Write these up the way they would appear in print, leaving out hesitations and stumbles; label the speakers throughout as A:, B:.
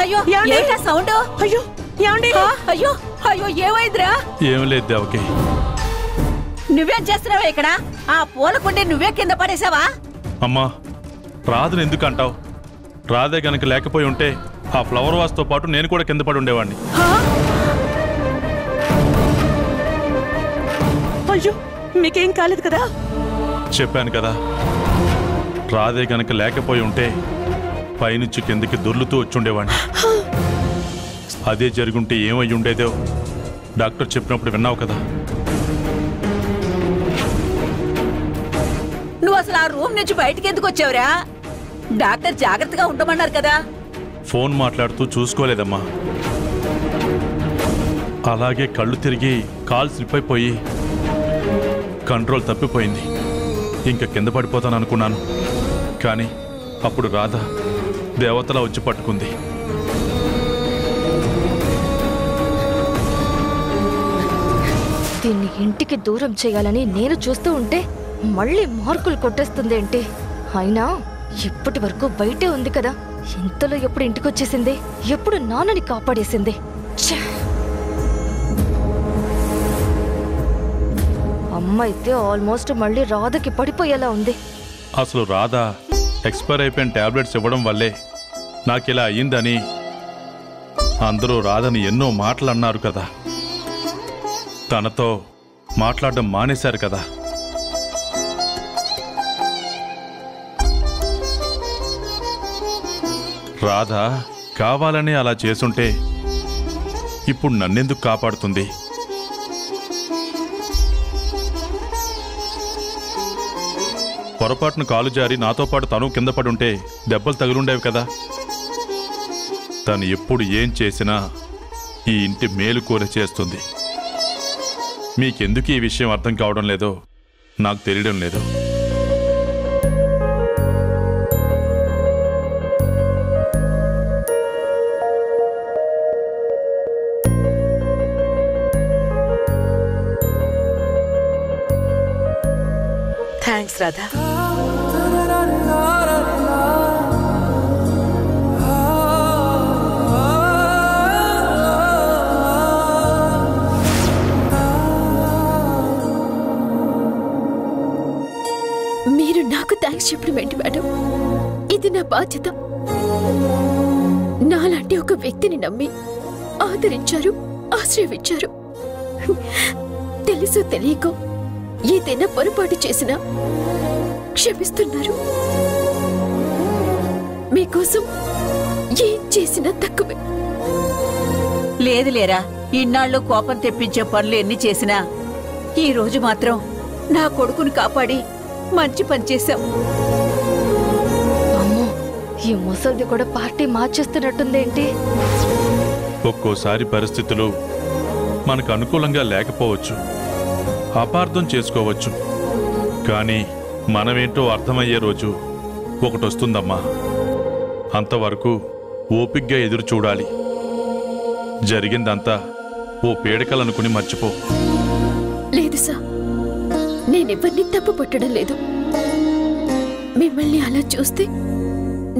A: అయ్యో ఏంటా సౌండ్? అయ్యో ఏమండి? అయ్యో అయ్యో ఏమైందిరా?
B: ఏం లేదు దేవకి.
A: నువ్వేం చేస్తున్నావా ఇక్కడ? ఆ పూల కుండి నువ్వే కింద పడేసావా?
B: అమ్మా రాధను ఎందుకు అంటావు? రాధే గనక లేకపోయి ఉంటే ఆ ఫ్లవర్ వాస్ తో పాటు నేను కూడా కింద పడి ఉండేవాడిని.
A: అయ్యో మీకేం కాలేదు కదా?
B: చెప్పాను కదా, రాధే గనక లేకపోయి ఉంటే పైనుంచి కిందకి దొర్లుతూ వచ్చుండేవాడిని. అదే జరుగుంటే ఏమై ఉండేదో డాక్టర్ చెప్పినప్పుడు విన్నావు కదా.
A: నువ్వు అసలు ఆ రూమ్ నుంచి బయటికి ఎందుకు వచ్చావురా? డాక్టర్ జాగ్రత్తగా ఉండమన్నారు కదా.
B: ఫోన్ మాట్లాడుతూ చూసుకోలేదమ్మా. అలాగే కళ్ళు తిరిగి కాల్ స్లిప్ అయిపోయి కంట్రోల్ తప్పిపోయింది. ఇంకా కింద పడిపోతాను అనుకున్నాను. కానీ అప్పుడు రాధ దేవతలా వచ్చి పట్టుకుంది.
C: దీన్ని ఇంటికి దూరం చేయాలని నేను చూస్తూ ఉంటే మళ్ళీ మార్కులు కొట్టేస్తుందేంటి? అయినా ఇప్పటి వరకు బయటే ఉంది కదా, ఇంతలో ఎప్పుడు ఇంటికొచ్చేసింది? ఎప్పుడు నాన్నని కాపాడేసింది? అమ్మ అయితే ఆల్మోస్ట్ మళ్ళీ రాధకి పడిపోయేలా ఉంది.
B: అసలు రాధ ఎక్స్పైర్ అయిపోయిన టాబ్లెట్స్ ఇవ్వడం వల్లే నాకిలా అయ్యిందని అందరూ రాధని ఎన్నో మాటలు అన్నారు కదా. తనతో మాట్లాడడం మానేశారు కదా. రాధ కావాలని అలా చేసుంటే ఇప్పుడు నన్నెందుకు కాపాడుతుంది? పొరపాటును కాలు జారి నాతో పాటు తను కింద పడుంటే దెబ్బలు తగులుండేవి కదా. తను ఎప్పుడు ఏం చేసినా ఈ ఇంటి మేలు కోరి చేస్తుంది. మీకెందుకు ఈ విషయం అర్థం కావడం లేదో నాకు తెలియడం లేదు.
A: థ్యాంక్స్ రాధా.
D: మీరు నాకు థ్యాంక్స్ చెప్పడం ఏంటి మేడం? ఇది నా బాధ్యత. నాలాంటి ఒక వ్యక్తిని నమ్మి ఆదరించారు, ఆశ్రయించారు. తెలుసో తెలియకో ఏదైనా పొరపాటు చేసినా క్షమిస్తున్నారు. మీకోసం ఏం చేసినా తక్కువే.
A: లేదు లేరా, ఇన్నాళ్ళు కోపం తెప్పించే పనులు ఎన్ని చేసినా ఈ రోజు మాత్రం నా కొడుకుని కాపాడి మంచి పని చేశాం.
C: అమ్మో, ఈ ముసల్ది కూడా పార్టీ మార్చేస్తున్నట్టుందేంటి?
B: ఒక్కోసారి పరిస్థితులు మనకు అనుకూలంగా లేకపోవచ్చు, అపార్థం చేసుకోవచ్చు. కానీ మనమేంటో అర్థమయ్యే రోజు ఒకటొస్తుందమ్మా. అంతవరకు ఓపిగ్గా ఎదురు చూడాలి. జరిగిందంతా ఓ పీడకలనుకుని మర్చిపో.
D: లేదు సార్, నేనెవరిని తప్పు పట్టడం లేదు. మిమ్మల్ని అలా చూస్తే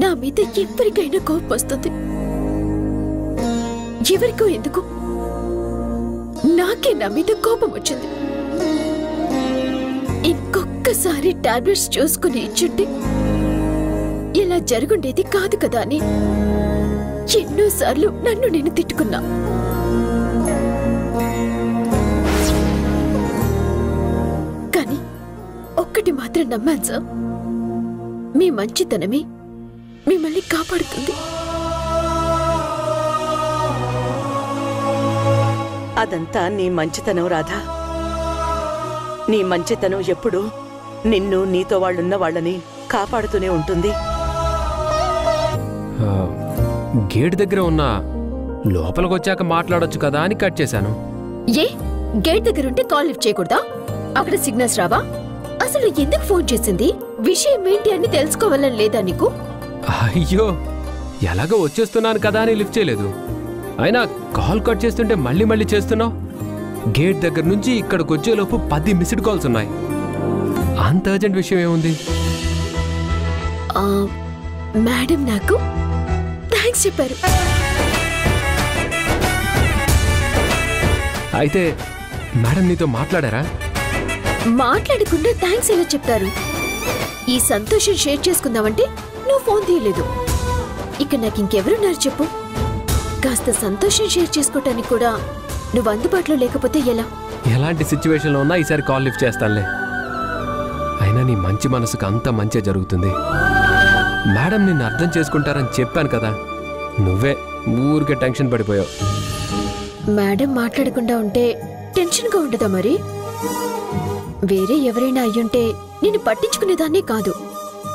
D: నా మీద ఎవరికైనా కోపం వస్తుంది. ఎవరికో ఎందుకు, నాకే నా మీద కోపం వచ్చింది. ఇంకొక్కసారి టాబ్లెట్స్ చూసుకుని ఇచ్చుంటే ఇలా జరుగుండేది కాదు కదా అని ఎన్నోసార్లు నన్ను నేను తిట్టుకున్నా. కానీ ఒక్కటి మాత్రం నమ్మాను సార్, మీ మంచితనమే మిమ్మల్ని కాపాడుతుంది.
A: అదంతా నీ మంచితనం రాధా. నీ మంచితనం ఎప్పుడూ నిన్ను, నీతో వాళ్ళున్న వాళ్ళని కాపాడుతూనే ఉంటుంది.
E: గేట్ దగ్గర ఉన్నా లోపలికి వచ్చాక మాట్లాడొచ్చు కదా అని కట్ చేశాను.
D: ఏ గేట్ దగ్గర ఉంటే కాల్ లిఫ్ట్ చేయకూడదా? అక్కడ సిగ్నల్స్ రావా? అసలు ఎందుకు ఫోన్ చేసింది? విషయం ఏంటి అని తెలుసుకోవాలని లేదా నీకు?
E: అయ్యో, ఎలాగో వచ్చేస్తున్నాను కదా అని లిఫ్ట్ చేయలేదు. అయినా కాల్ కట్ చేస్తుంటే మళ్ళీ మళ్ళీ చేస్తున్నావు. గేట్ దగ్గర నుంచి ఇక్కడికి వచ్చేలోపు 10 మిస్డ్ కాల్స్ ఉన్నాయి. అంత అర్జెంట్ విషయం ఏముంది?
D: మేడం నాకు థ్యాంక్స్ చెప్పారు.
E: అయితే మేడం నీతో మాట్లాడారా?
D: మాట్లాడకుండా థ్యాంక్స్ ఎలా చెప్తారు? ఈ సంతోషం షేర్ చేసుకుందామంటే నువ్వు ఫోన్ తీయలేదు. ఇక నాకు ఇంకెవరున్నారు చెప్పు? కాస్త సంతోషం షేర్ చేసుకోవటానికి కూడా నువ్వు అందుబాటులో లేకపోతే ఎలా?
E: ఎలాంటి సిచ్యువేషన్లో ఉన్నా ఈసారి కాల్ లిఫ్ట్ చేస్తానులే. అయినా నీ మంచి మనసుకు అంత మంచి జరుగుతుంది. మేడం నిన్ను అర్థం చేసుకుంటారని చెప్పాను కదా, నువ్వే ఊరికే టెన్షన్ పడిపోయావు.
D: మేడం మాట్లాడకుండా ఉంటే టెన్షన్గా ఉండదా మరి? వేరే ఎవరైనా అయ్యుంటే నేను పట్టించుకునేదాన్నే కాదు.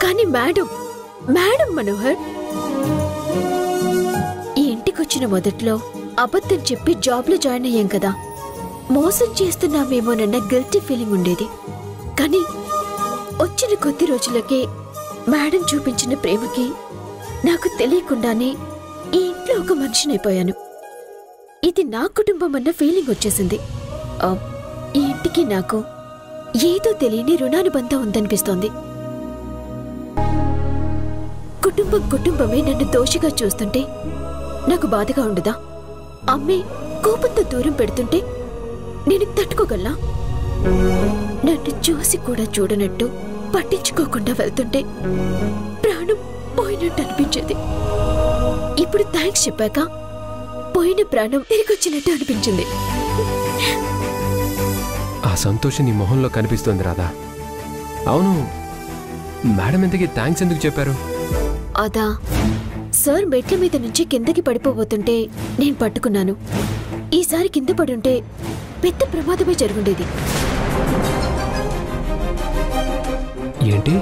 D: కానీ మేడం మనోహర్, ఈ ఇంటికొచ్చిన మొదట్లో అబద్ధం చెప్పి జాబ్లో జాయిన్ అయ్యాం కదా, మోసం చేస్తున్నామేమోనన్న గిల్టీ ఫీలింగ్ ఉండేది. కానీ వచ్చిన కొద్ది రోజులకే మేడం చూపించిన ప్రేమకి నాకు తెలియకుండానే ఈ ఇంట్లో ఒక మనిషినైపోయాను. ఇది నా కుటుంబం అన్న ఫీలింగ్ వచ్చేసింది. ఈ ఇంటికి నాకు ఏదో తెలియని రుణానుబంధం ఉందనిపిస్తోంది. కుటుంబమే నన్ను దోషిగా చూస్తుంటే నాకు బాధగా ఉండదా? అమ్మే కోపంతో దూరం పెడుతుంటే నేను తట్టుకోగలనా? నన్ను చూసి కూడా చూడనట్టు పట్టించుకోకుండా వెళ్తుంటే ప్రాణం పోయినట్టు అనిపించేది. ఇప్పుడు థ్యాంక్స్ చెప్పాక పోయిన ప్రాణం తిరిగొచ్చినట్టు అనిపించింది.
E: ఆ సంతోషం నీ మొహంలో కనిపిస్తోంది రాధా. అవును, మేడం ఇంతకీ థ్యాంక్స్ ఎందుకు చెప్పారు?
D: అదా, సార్ మెట్ల మీద నుంచి కిందకి పడిపోబోతుంటే నేను పట్టుకున్నాను. ఈసారి కింద పడుంటే పెద్ద ప్రమాదమే జరుగుండేది.
E: ఏంటి,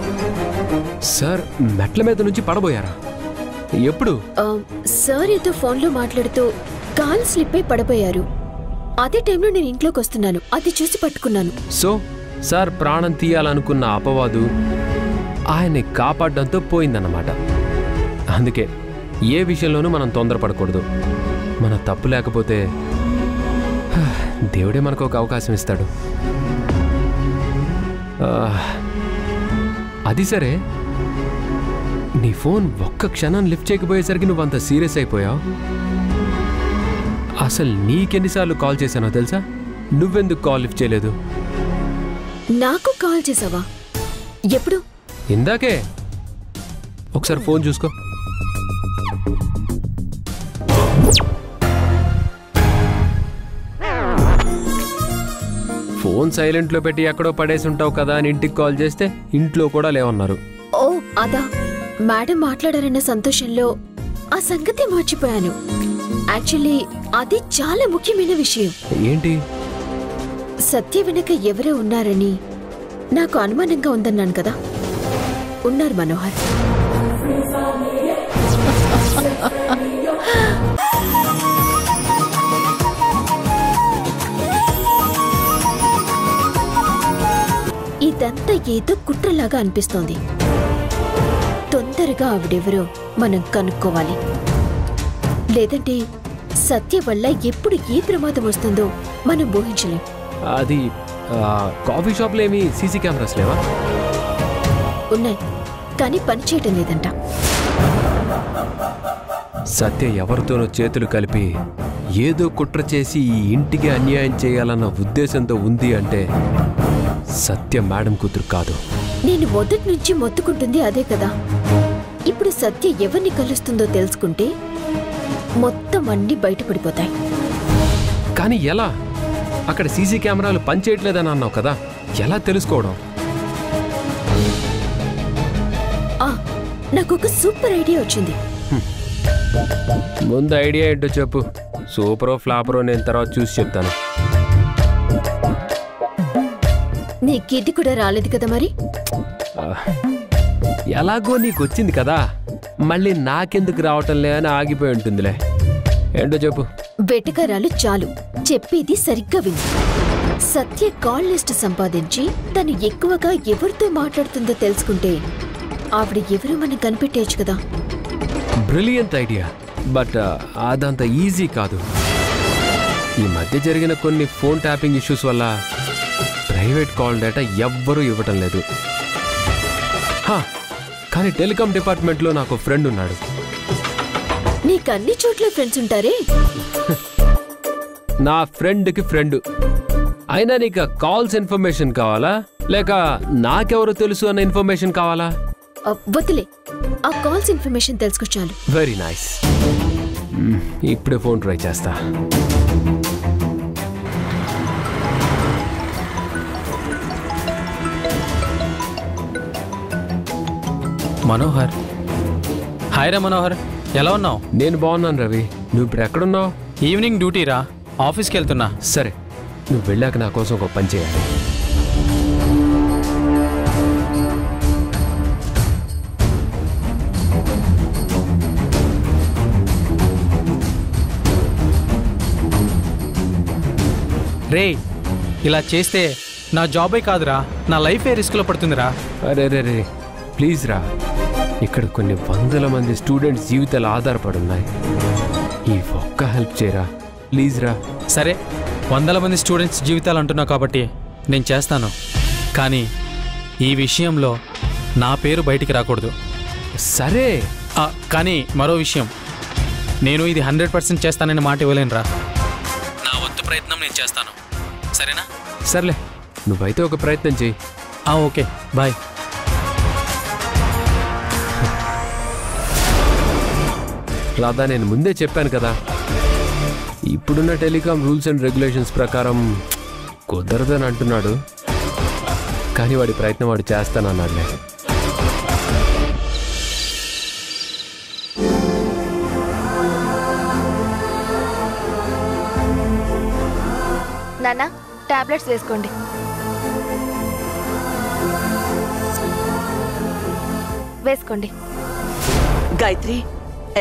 E: సార్ మెట్ల మీద నుంచి పడబోయారా? ఎప్పుడు?
D: సార్ ఏదో ఫోన్లో మాట్లాడుతూ కాలు స్లిప్ అయి పడబోయారు. అదే టైంలో నేను ఇంట్లోకి వస్తున్నాను, అది చూసి పట్టుకున్నాను.
E: సో సార్ ప్రాణం తీయాలనుకున్న అపవాదు ఆయన్ని కాపాడడంతో పోయిందన్నమాట. అందుకే ఏ విషయంలోనూ మనం తొందరపడకూడదు. మన తప్పు లేకపోతే దేవుడే మనకు ఒక అవకాశం ఇస్తాడు. అది సరే, నీ ఫోన్ ఒక్క క్షణం లిఫ్ట్ చేయకపోయేసరికి నువ్వు అంత సీరియస్ అయిపోయావు. అసలు నీకెన్నిసార్లు కాల్ చేశానో తెలుసా? నువ్వెందుకు కాల్ లిఫ్ట్ చేయలేదు?
D: నాకు కాల్ చేసావా? ఎప్పుడు?
E: ఇందాకే. ఒకసారి ఫోన్ చూసుకో. ఫోన్ సైలెంట్లో పెట్టి ఎక్కడో పడేసి ఉంటావు కదా అని ఇంటికి కాల్ చేస్తే ఇంట్లో కూడా లేవన్నారు.
D: ఓ అదా, మేడం మాట్లాడారన్న సంతోషంలో ఆ సంగతి మర్చిపోయాను. యాక్చువల్లీ అది చాలా ముఖ్యమైన విషయం.
E: ఏంటి?
D: సత్య వెనక ఎవరో ఉన్నారని నాకు అనుమానంగా ఉందన్నాను కదా. ఉన్నారు మనోహర్. ఇదంతా ఏదో కుట్రలాగా అనిపిస్తోంది. తొందరగా ఆవిడెవరో మనం కనుక్కోవాలి. లేదంటే సత్య వల్ల ఎప్పుడు ఏ ప్రమాదం వస్తుందో మనం ఊహించలేం.
E: అది కాఫీ షాప్లో ఏమి సీసీ కెమెరాస్ లేవా?
D: ఉన్నాయి, కానీ పనిచేయటం లేదంట.
E: సత్య ఎవరితోనో చేతులు కలిపి ఏదో కుట్ర చేసి ఈ ఇంటికి అన్యాయం చేయాలన్న ఉద్దేశంతో ఉంది అంటే సత్య మేడం కూతురు కాదు.
D: నేను మొదటి నుంచి మొత్తుకుంటుంది అదే కదా. ఇప్పుడు సత్య ఎవరిని కలుస్తుందో తెలుసుకుంటే మొత్తం అన్ని బయటపడిపోతాయి.
E: కానీ ఎలా? అక్కడ సీసీ కెమెరాలు పనిచేయట్లేదని అన్నావు కదా, ఎలా తెలుసుకోవడం?
D: నాకొక సూపర్ ఐడియా వచ్చింది.
E: ముందు ఐడియా ఏంటో చెప్పు. సూపరో ఫ్లాపరో నేను తర్వాత చూసి చెప్తాను.
D: నీకేది కూడా రాలేదు కదా మరి?
E: ఎలాగో నీకు వచ్చింది కదా, మళ్ళీ నాకెందుకు రావటం లే అని ఆగిపోయి ఉంటుందిలే. ఏంటో చెప్పు.
D: వెటకారాలు చాలు, చెప్పేది సరిగ్గా విను. సత్య కాల్ లిస్ట్ సంపాదించి తను ఎక్కువగా ఎవరితో మాట్లాడుతుందో తెలుసుకుంటే ఆవిడ ఎవరో మనం కనిపెట్టేయచ్చు కదా.
E: బ్రిలియంట్ ఐడియా, బట్ అదంత ఈజీ కాదు. ఈ మధ్య జరిగిన కొన్ని ఫోన్ ట్యాపింగ్ ఇష్యూస్ వల్ల ప్రైవేట్ కాల్ డేటా ఎవ్వరూ ఇవ్వటం లేదు. కానీ టెలికాం డిపార్ట్మెంట్లో నాకు ఫ్రెండ్ ఉన్నాడు.
D: నీకు అన్ని చోట్ల ఫ్రెండ్స్ ఉంటారే.
E: నా ఫ్రెండ్కి ఫ్రెండ్. అయినా నీకు కాల్స్ ఇన్ఫర్మేషన్ కావాలా లేక నాకెవరో తెలుసు అన్న ఇన్ఫర్మేషన్ కావాలా?
D: వదిలే, ఆ కాల్స్ ఇన్ఫర్మేషన్ తెలుసుకో.
E: Very nice. ఇప్పుడే ఫోన్ ట్రై చేస్తా.
F: మనోహర్. హాయ్ రా మనోహర్, ఎలా ఉన్నావు?
E: నేను బాగున్నాను రవి. నువ్వు ఇప్పుడు ఎక్కడున్నావు?
F: ఈవినింగ్ డ్యూటీ రా, ఆఫీస్కి వెళ్తున్నా.
E: సరే, నువ్వు వెళ్ళాక నా కోసం ఒక పని చేయాలి.
F: రే, ఇలా చేస్తే నా జాబే కాదురా, నా లైఫే రిస్క్లో పడుతుందిరా.
E: అరే రే రే, ప్లీజ్ రా. ఇక్కడ కొన్ని వందల మంది స్టూడెంట్స్ జీవితాలు ఆధారపడి ఉన్నాయి. ఈ ఒక్క హెల్ప్ చేయరా ప్లీజ్ రా.
F: సరే, వందల మంది స్టూడెంట్స్ జీవితాలు అంటున్నావు కాబట్టి నేను చేస్తాను. కానీ ఈ విషయంలో నా పేరు బయటికి రాకూడదు.
E: సరే.
F: కానీ మరో విషయం, నేను ఇది 100% చేస్తానని మాట ఇవ్వలేనురా. నా వంతు ప్రయత్నం నేను చేస్తాను, సరేనా?
E: సర్లే, నువ్వైతే ఒక ప్రయత్నం చెయ్యి.
F: Okay, bye.
E: రాధా, నేను ముందే చెప్పాను కదా, ఇప్పుడున్న టెలికాం రూల్స్ అండ్ రెగ్యులేషన్స్ ప్రకారం కుదరదని అంటున్నాడు. కానీ వాడి ప్రయత్నం వాడు చేస్తానన్నాడులే.
C: నాన్న, టాబ్లెట్స్ వేసుకోండి. వేసుకోండి.
A: గాయత్రి,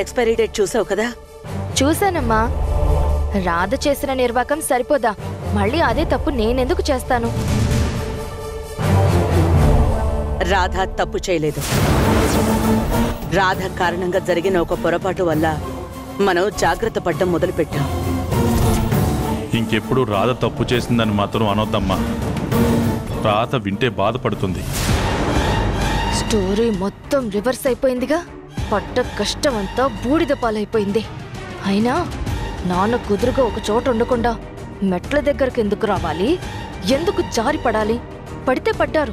A: ఎక్స్పైరీ డేట్ చూసావు కదా?
C: చూశానమ్మా. రాధ చేసిన నిర్వాకం సరిపోదా? మళ్ళీ అదే తప్పు నేనెందుకు చేస్తాను?
A: రాధ తప్పు చేయలేదు. రాధ కారణంగా జరిగిన ఒక పొరపాటు వల్ల మనం జాగ్రత్త పడ్డం మొదలుపెట్టాం.
B: ఇంకెప్పుడు రాధ తప్పు చేసిందని మాత్రం అనొద్దమ్మా. రాధ వింటే బాధపడుతుంది.
C: స్టోరీ మొత్తం రివర్స్ అయిపోయిందిగా. పట్ట కష్టమంతా బూడిద పాలైపోయింది. అయినా నాన్న కుదురుగా ఒక చోట ఉండకుండా మెట్ల దగ్గరకు ఎందుకు రావాలి? ఎందుకు జారి పడాలి? పడితే పడ్డారు.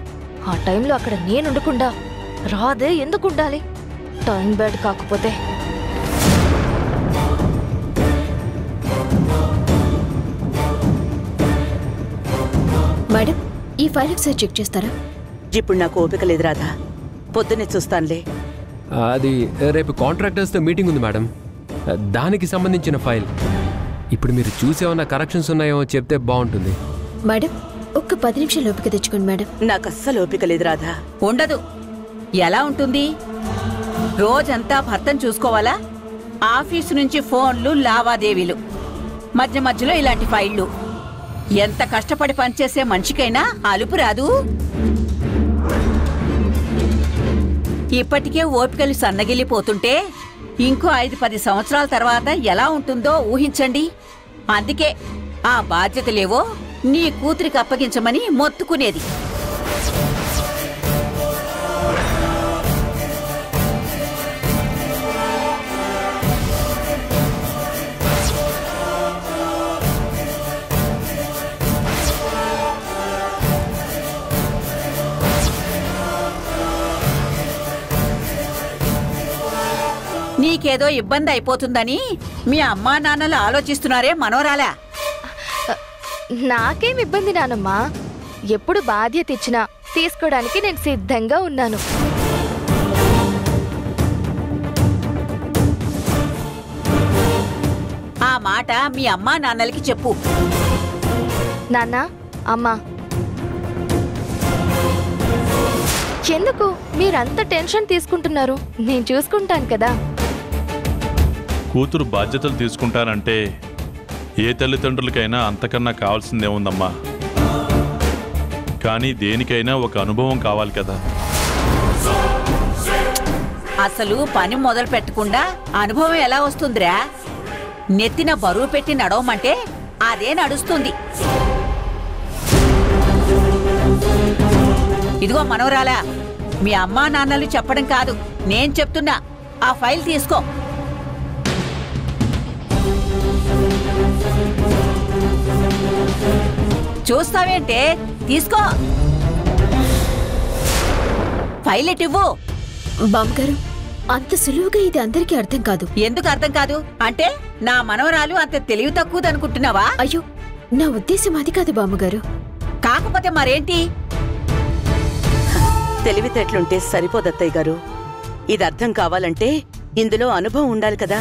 C: ఆ టైంలో అక్కడ నేనుండకుండా రాధే ఎందుకు ఉండాలి? టైం బ్యాడ్ కాకపోతే.
D: మేడం, ఈ ఫైల్ ఒకసారి చెక్ చేస్తారా?
A: ఇప్పుడు నాకు ఓపిక లేదు రాధా, పొద్దున్నే చూస్తానులే.
E: అది రేపు కాంట్రాక్టర్స్తో మీటింగ్ ఉంది మేడం, దానికి సంబంధించిన ఫైల్. ఇప్పుడు మీరు చూసేమన్నా కరెక్షన్స్ ఉన్నాయో చెప్తే బాగుంటుంది.
D: మేడం, ఒక్క 10 నిమిషాలు ఓపిక తెచ్చుకోండి మేడం.
A: నాకు అస్సలు ఓపిక లేదు రాధా. ఉండదు. ఎలా ఉంటుంది? రోజంతా భర్తను చూసుకోవాలా? ఆఫీసు నుంచి ఫోన్లు, లావాదేవీలు, మధ్య మధ్యలో ఇలాంటి ఫైళ్లు. ఎంత కష్టపడి పనిచేసే మనిషికైనా అలుపు రాదు. ఇప్పటికే ఓపికలు సన్నగిల్లిపోతుంటే ఇంకో 5-10 సంవత్సరాల తర్వాత ఎలా ఉంటుందో ఊహించండి. అందుకే ఆ బాధ్యతలేవో నీ కూతురికి అప్పగించమని మొత్తుకునేది. నీకేదో ఇబ్బంది అయిపోతుందని మీ అమ్మా నాన్నలు ఆలోచిస్తున్నారే మనోరాలా?
C: నాకేం ఇబ్బంది నానమ్మా. ఎప్పుడు బాధ్యత ఇచ్చినా తీసుకోవడానికి నేను సిద్ధంగా ఉన్నాను.
A: ఆ మాట మీ అమ్మా నాన్నలకి చెప్పు.
C: నాన్న, అమ్మా, ఎందుకు మీరంత టెన్షన్ తీసుకుంటున్నారు? నేను చూసుకుంటాను కదా.
B: కూతురు బాధ్యతలు తీసుకుంటానంటే ఏ తల్లిదండ్రులకైనా అంతకన్నా కావాల్సిందేముందమ్మా? కానీ దేనికైనా ఒక అనుభవం కావాలి కదా.
A: అసలు పని మొదలు పెట్టకుండా అనుభవం ఎలా వస్తుందిరా? నెత్తిన బరువు పెట్టి నడవమంటే అదే నడుస్తుంది. ఇదిగో మనవరాలా, మీ అమ్మా నాన్నలు చెప్పడం కాదు, నేను చెప్తున్నా. ఆ ఫైల్ తీసుకో. చూస్తావేంటే? తీసుకో, ఫైల్ ఇవ్వు.
D: బామ్మగారు, అంత సులువుగా ఇది అందరికీ అర్థం కాదు.
A: ఎందుకు అర్థం కాదు అంటే నా మనవరాలు అంత తెలివి తక్కువదనుకుంటున్నావా?
D: అయ్యో, నా ఉద్దేశం అది కాదు బామ్మగారు.
A: కాకపోతే మరేంటి?
G: తెలివితేటలుంటే సరిపోదత్తయ్య గారు. ఇది అర్థం కావాలంటే ఇందులో అనుభవం ఉండాలి కదా.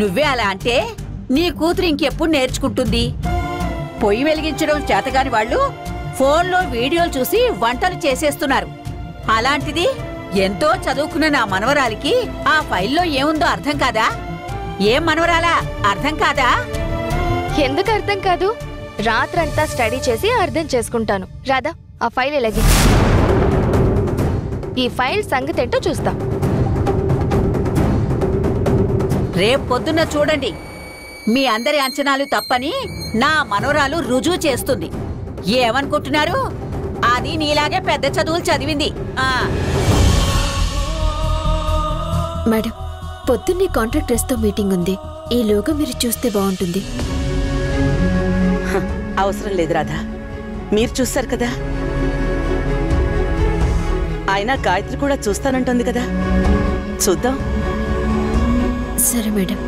A: నువ్వే అలా అంటే నీ కూతురు ఇంకెప్పుడు నేర్చుకుంటుంది? పొయ్యి వెలిగించడం చేతగాని వాళ్ళు ఫోన్లో వీడియోలు చూసి వంటలు చేసేస్తున్నారు. అలాంటిది ఎంతో చదువుకున్న నా మనవరాలికి ఆ ఫైల్లో ఏముందో అర్థం కాదా? ఏం మనవరాలా, అర్థం కాదా?
C: ఎందుకు అర్థం కాదు? రాత్రంతా స్టడీ చేసి అర్థం చేసుకుంటాను. రాధా, ఆ ఫైల్ ఎలాగి. ఈ ఫైల్ సంగతి ఏంటో చూస్తా.
A: రేపు పొద్దున్న చూడండి, మీ అందరి అంచనాలు తప్పని నా మనవరాలు రుజువు చేస్తుంది. ఏమనుకుంటున్నారు? అది నీలాగే పెద్ద చదువులు చదివింది.
D: మేడం, పొద్దున్నే కాంట్రాక్టర్స్తో మీటింగ్ ఉంది. ఈలోగా మీరు చూస్తే బాగుంటుంది.
G: అవసరం లేదు రాధా, మీరు చూస్తారు కదా. అయినా గాయత్రి కూడా చూస్తానంటుంది కదా, చూద్దాం.
D: సరే మేడం.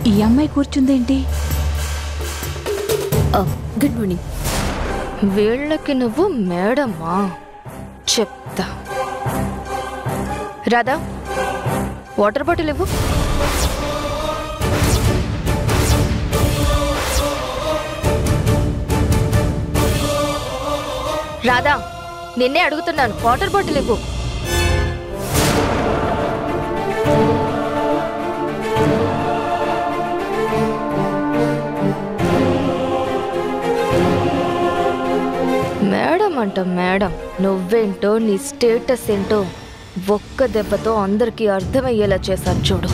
H: ఈ అమ్మాయి కూర్చుందేంటి?
D: Good morning.
C: వీళ్ళకి నువ్వు మేడమా? చెప్తా. రాధా, వాటర్ బాటిల్ ఇవ్వు. రాధా, నిన్నే అడుగుతున్నాను, వాటర్ బాటిల్ ఇవ్వు. మేడం అంట మేడం, నువ్వేంటో నీ స్టేటస్ ఏంటో ఒక్క దెబ్బతో అందరికీ అర్థమయ్యేలా చేశాను చూడు.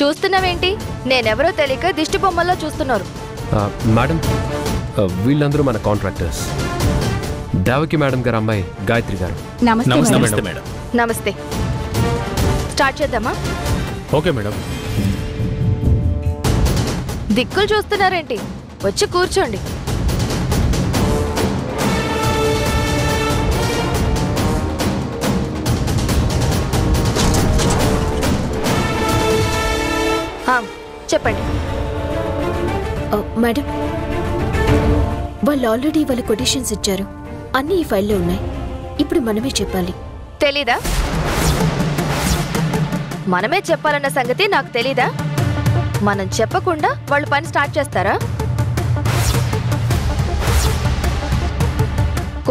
C: చూస్తున్నావేంటి? నేనెవరో తెలియక దిష్టి బొమ్మల్లో చూస్తున్నారు.
E: మేడం, వీళ్ళందరూ మన కాంట్రాక్టర్స్. దేవకి మేడం గారు అమ్మాయి గాయత్రి గారు.
F: నమస్తే మేడం.
C: నమస్తే. స్టార్ట్ చేద్దామా?
E: Okay madam.
C: దిక్కులు చూస్తున్నారేంటి? వచ్చి కూర్చోండి. చెప్పండి.
D: మేడం, వాళ్ళు ఆల్రెడీ వాళ్ళ కొటేషన్స్ ఇచ్చారు. అన్నీ ఈ ఫైల్లో ఉన్నాయి. ఇప్పుడు మనమే చెప్పాలి.
C: తెలీదా? మనమే చెప్పాలన్న సంగతి నాకు తెలీదా? మనం చెప్పకుండా వాళ్ళు పని స్టార్ట్ చేస్తారా?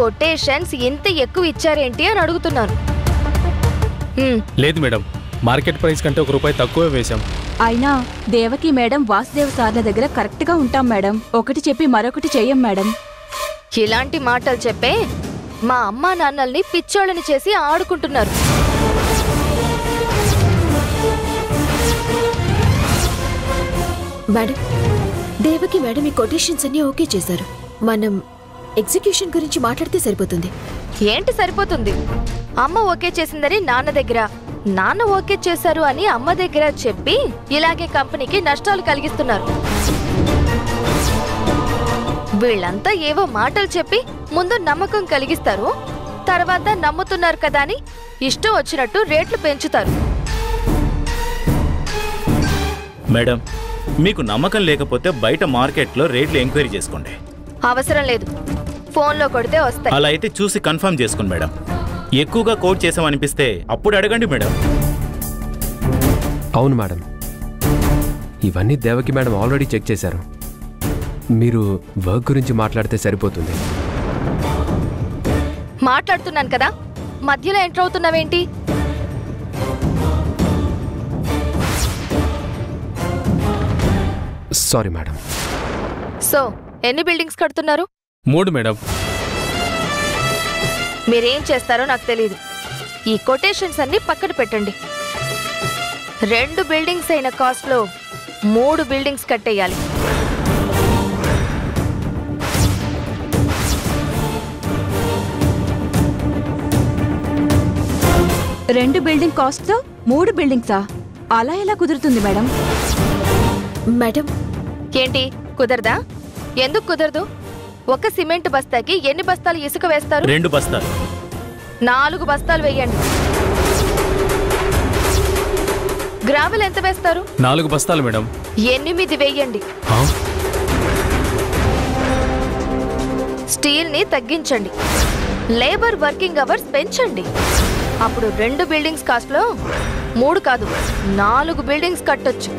C: కొటేషన్స్ ఇంత ఎక్కువ ఇచ్చారేంటి అని అడుగుతున్నాను.
F: లేదు మేడం, మార్కెట్ ప్రైస్ కంటే ₹1 తక్కువే వేశాం.
H: అయినా దేవకి మేడం వాసుదేవ్ సార్ల దగ్గర కరెక్ట్గా ఉంటాం మేడం. ఒకటి చెప్పి మరొకటి చెయ్యం మేడం.
C: ఇలాంటి మాటలు చెప్పే మా అమ్మా నాన్నల్ని పిచ్చోళ్ళని చేసి ఆడుకుంటున్నారు.
D: మేడం, దేవకి మేడం ఈ కొటేషన్స్ అన్ని ఓకే చేశారు. మనం ఎగ్జిక్యూషన్ గురించి మాట్లాడితే సరిపోతుంది.
C: ఏంటి సరిపోతుంది? అమ్మ ఓకే చేసిందని నాన్న దగ్గర, నాన్న ఓకే చేశారు అని అమ్మ దగ్గర చెప్పి ఇలాగే కంపెనీకి నష్టాలు కలిగిస్తున్నారు. వీళ్ళంతా ఏవో మాటలు చెప్పి ముందు నమ్మకం కలిగిస్తారు, తర్వాత నమ్ముతున్నారు కదా అని ఇష్టం వచ్చినట్టు రేట్లు పెంచుతారు.
I: మేడం, మీకు నమ్మకం లేకపోతే బయట మార్కెట్లో రేట్లు ఎంక్వైరీ చేసుకోండి.
C: అవసరం లేదు, ఫోన్లో కొడితే వస్తాయి.
I: అలా అయితే చూసి కన్ఫర్మ్ చేసుకోండి మేడం. ఎక్కువగా కోట్ చేసామనిపిస్తే అప్పుడు అడగండి మేడం.
E: అవును మేడం, ఇవన్నీ దేవకి మేడం ఆల్రెడీ చెక్ చేశారు. మీరు వర్క్ గురించి మాట్లాడితే సరిపోతుంది.
C: మాట్లాడుతున్నాను కదా, మధ్యలో ఎంటర్ అవుతున్నావేంటి?
E: Sorry madam.
C: సో ఎన్ని బిల్డింగ్స్ కడుతున్నారు?
F: 3 మేడం.
C: మీరేం చేస్తారో నాకు తెలియదు. ఈ కొటేషన్స్ అన్ని పక్కన పెట్టండి. 2 బిల్డింగ్స్ అయిన కాస్ట్లో 3 బిల్డింగ్స్ కట్టేయాలి.
H: రెండు బిల్డింగ్ కాస్ట్తో 3 బిల్డింగ్సా? అలా ఎలా కుదురుతుంది మేడం?
D: మేడం,
C: ఏంటి కుదరదా? ఎందుకు కుదరదు? ఒక సిమెంట్ బస్తాకి ఎన్ని బస్తాలు ఇసుక వేస్తారు?
I: 2 బస్తాలు.
C: 4 బస్తాలు వేయండి. గ్రావెల్ ఎంత వేస్తారు?
F: 4 బస్తాలు మేడం.
C: 8 వేయండి. స్టీల్ ని తగ్గించండి. లేబర్ వర్కింగ్ అవర్స్ పెంచండి. అప్పుడు 2 బిల్డింగ్స్ కాస్ట్ లో 3 కాదు 4 బిల్డింగ్స్ కట్టొచ్చు.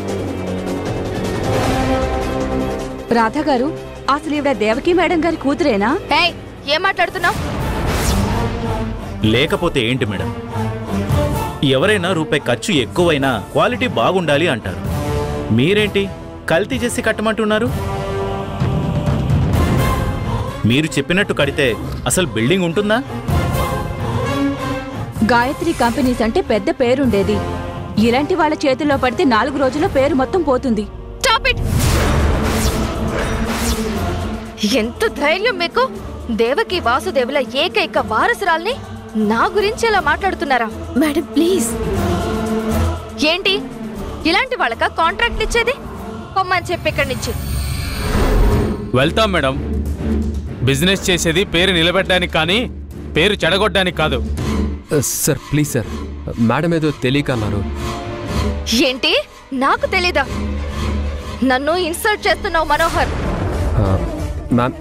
H: రాధా గారు, అసలు ఈవిడ దేవకి మేడం గారి కూతురేనా?
C: ఏయ్, ఏం మాట్లాడుతున్నావు?
I: లేకపోతే ఏంటి మేడం? ఎవరైనా రూపాయి ఖర్చు ఎక్కువైనా క్వాలిటీ బాగుండాలి అంటారు. మీరేంటి కల్తీ చేసి కట్టమంటున్నారు? మీరు చెప్పినట్టు కడితే అసలు బిల్డింగ్ ఉంటుందా?
H: గాయత్రి కంపెనీస్ అంటే పెద్ద పేరుండేది. ఇలాంటి వాళ్ళ చేతుల్లో పడితే 4 రోజుల్లో పేరు మొత్తం పోతుంది.
C: Stop it! ఎంత ధైర్యం మీకు? దేవకి వాసుదేవుల ఏకైక వారసురాల్ని నా గురించి ఎలా మాట్లాడుతున్నారా?
D: Madam please.
C: ఏంటి ఇలాంటి వాళ్ళక కాంట్రాక్ట్ ఇచ్చేది? పొమ్మని చెప్పి ఇక్కడి నుంచి.
F: వెళ్తాం మేడం. బిజినెస్ చేసేది పేరు నిలబెట్టడానికి కానీ పేరు చెడగొట్టడానికి కాదు.
E: సార్ ప్లీజ్ సార్, మేడం ఏదో తెలియక అన్నారు.
C: ఏంటి నాకు తెలీదా? నన్ను ఇన్సల్ట్ చేస్తున్నావు మనోహర్.
E: మ్యామ్,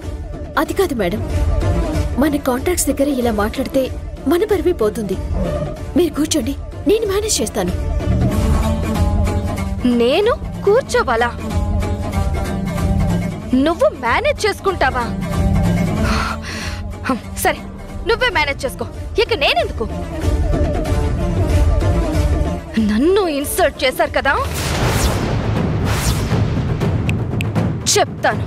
D: అది కాదు మేడం, మన కాంట్రాక్ట్స్ దగ్గర ఇలా మాట్లాడితే మన పరువే పోతుంది. మీరు కూర్చోండి, నేను మేనేజ్ చేస్తాను.
C: నేను కూర్చోవాలా? నువ్వు మేనేజ్ చేసుకుంటావా? సరే, నువ్వే మేనేజ్ చేసుకో. ఇక నేనెందుకు? నన్ను ఇన్సల్ట్ చేశారు కదా, చెప్తాను.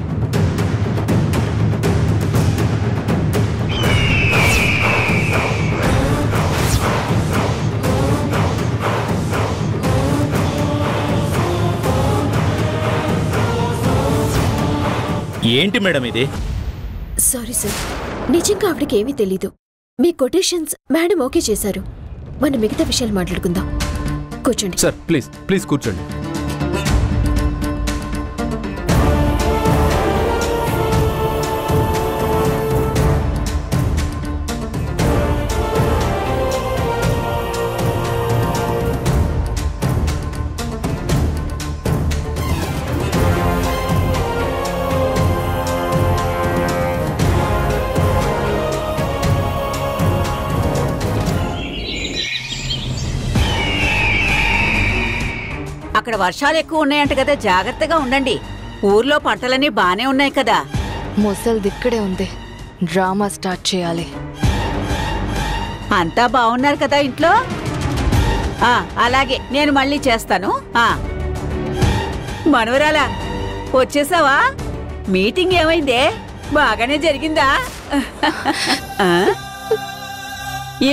I: ఏంటి మేడం ఇది?
D: సారీ సార్, నిజంగా ఆవిడకి ఏమీ తెలీదు. మీ కొటేషన్స్ మేడం ఓకే చేశారు. మనం మిగతా విషయాలు మాట్లాడుకుందాం. కూర్చోండి.
E: సార్ ప్లీజ్ ప్లీజ్ కూర్చోండి.
A: అక్కడ వర్షాలు ఎక్కువ ఉన్నాయంట కదా, జాగ్రత్తగా ఉండండి. ఊర్లో పంటలన్నీ బానే ఉన్నాయి కదా.
C: ముసల్ దిక్కడే ఉంది. డ్రామా స్టార్ట్ చేయాలి.
A: అంతా బాగున్నారు కదా ఇంట్లో? అలాగే, నేను మళ్ళీ చేస్తాను. మనవరాలా, వచ్చేసావా? మీటింగ్ ఏమైందే? బాగానే జరిగిందా?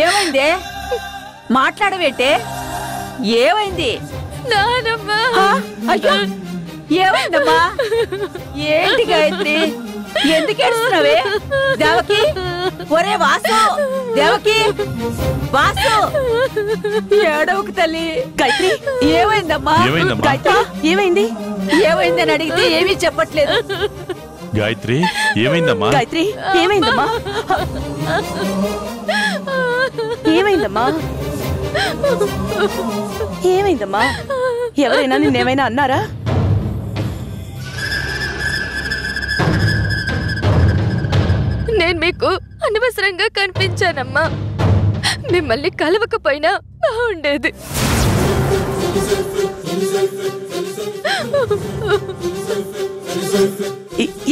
A: ఏమైందే? మాట్లాడవేంటే? ఏమైంది? అయ్యో, ఏమైందమ్మా? ఏంటి గాయత్రి, ఎందుకు ఏడుస్తున్నావే? దేవకి, ఒరే వాసు, దేవకి, వాసు, ఏడవకు తల్లి. గాయత్రి, ఏమైందమ్మా? గాయత్రి, ఏమైంది? ఏమైందని అడిగితే ఏమీ చెప్పట్లేదు.
B: గాయత్రి, ఏమైందమ్మా?
G: గాయత్రి, ఏమైందమ్మా? ఏమైందమ్మా? ఏమైందమ్మా? ఎవరైనా నిన్నేమైనా అన్నారా?
C: మీకు అనవసరంగా కనిపించానమ్మా. మిమ్మల్ని కలవకపోయినా బాగుండేది.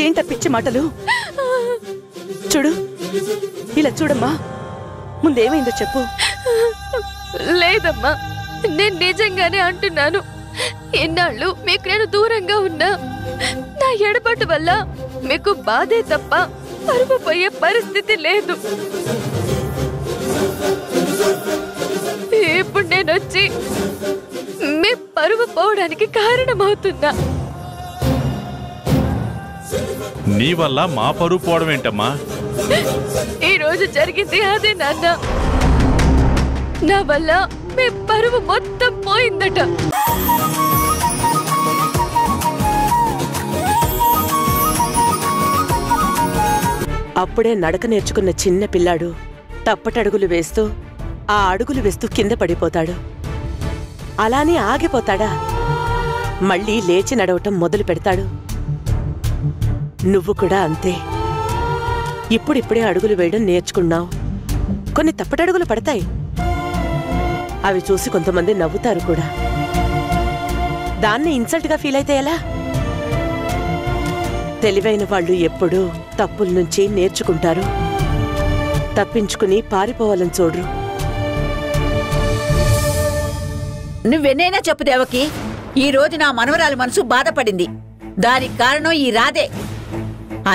G: ఏంట పిచ్చి మాటలు? చూడు, ఇలా చూడమ్మా, ముందేమైందో చెప్పు.
C: లేదమ్మా, నేను నిజంగానే అంటున్నాను. ఎన్నాళ్ళు మీకు నేను దూరంగా ఉన్నా, నా ఎడబాటు వల్ల మీకు బాధే తప్ప పరువు పోయే పరిస్థితి లేదు. ఇప్పుడు నేను వచ్చి మీ పరువు పోవడానికి కారణమవుతున్నా.
B: నీ వల్ల మా పరువు పోవడం ఏంటమ్మా?
C: ఈ రోజు జరిగింది అదే నాన్న. నా వల్ల మీ పరువు మొత్తం పోయిందట.
G: అప్పుడే నడక నేర్చుకున్న చిన్న పిల్లాడు తప్పటడుగులు వేస్తూ ఆ అడుగులు వేస్తూ కింద పడిపోతాడు. అలానే ఆగిపోతాడా? మళ్ళీ లేచి నడవటం మొదలు పెడతాడు. నువ్వు కూడా అంతే. ఇప్పుడిప్పుడే అడుగులు వేయడం నేర్చుకున్నావు. కొన్ని తప్పటడుగులు పడతాయి. అవి చూసి కొంతమంది నవ్వుతారు కూడా. దాన్ని ఇన్సల్ట్గా ఫీల్ అయితే ఎలా? తెలివైన వాళ్ళు ఎప్పుడూ తప్పుల నుంచి నేర్చుకుంటారు. తప్పించుకుని పారిపోవాలని చూడరు.
A: నువ్వెన్నైనా చెప్పు దేవకి, ఈ రోజు నా మనవరాలి మనసు బాధపడింది. దానికి కారణం ఈ రాధే.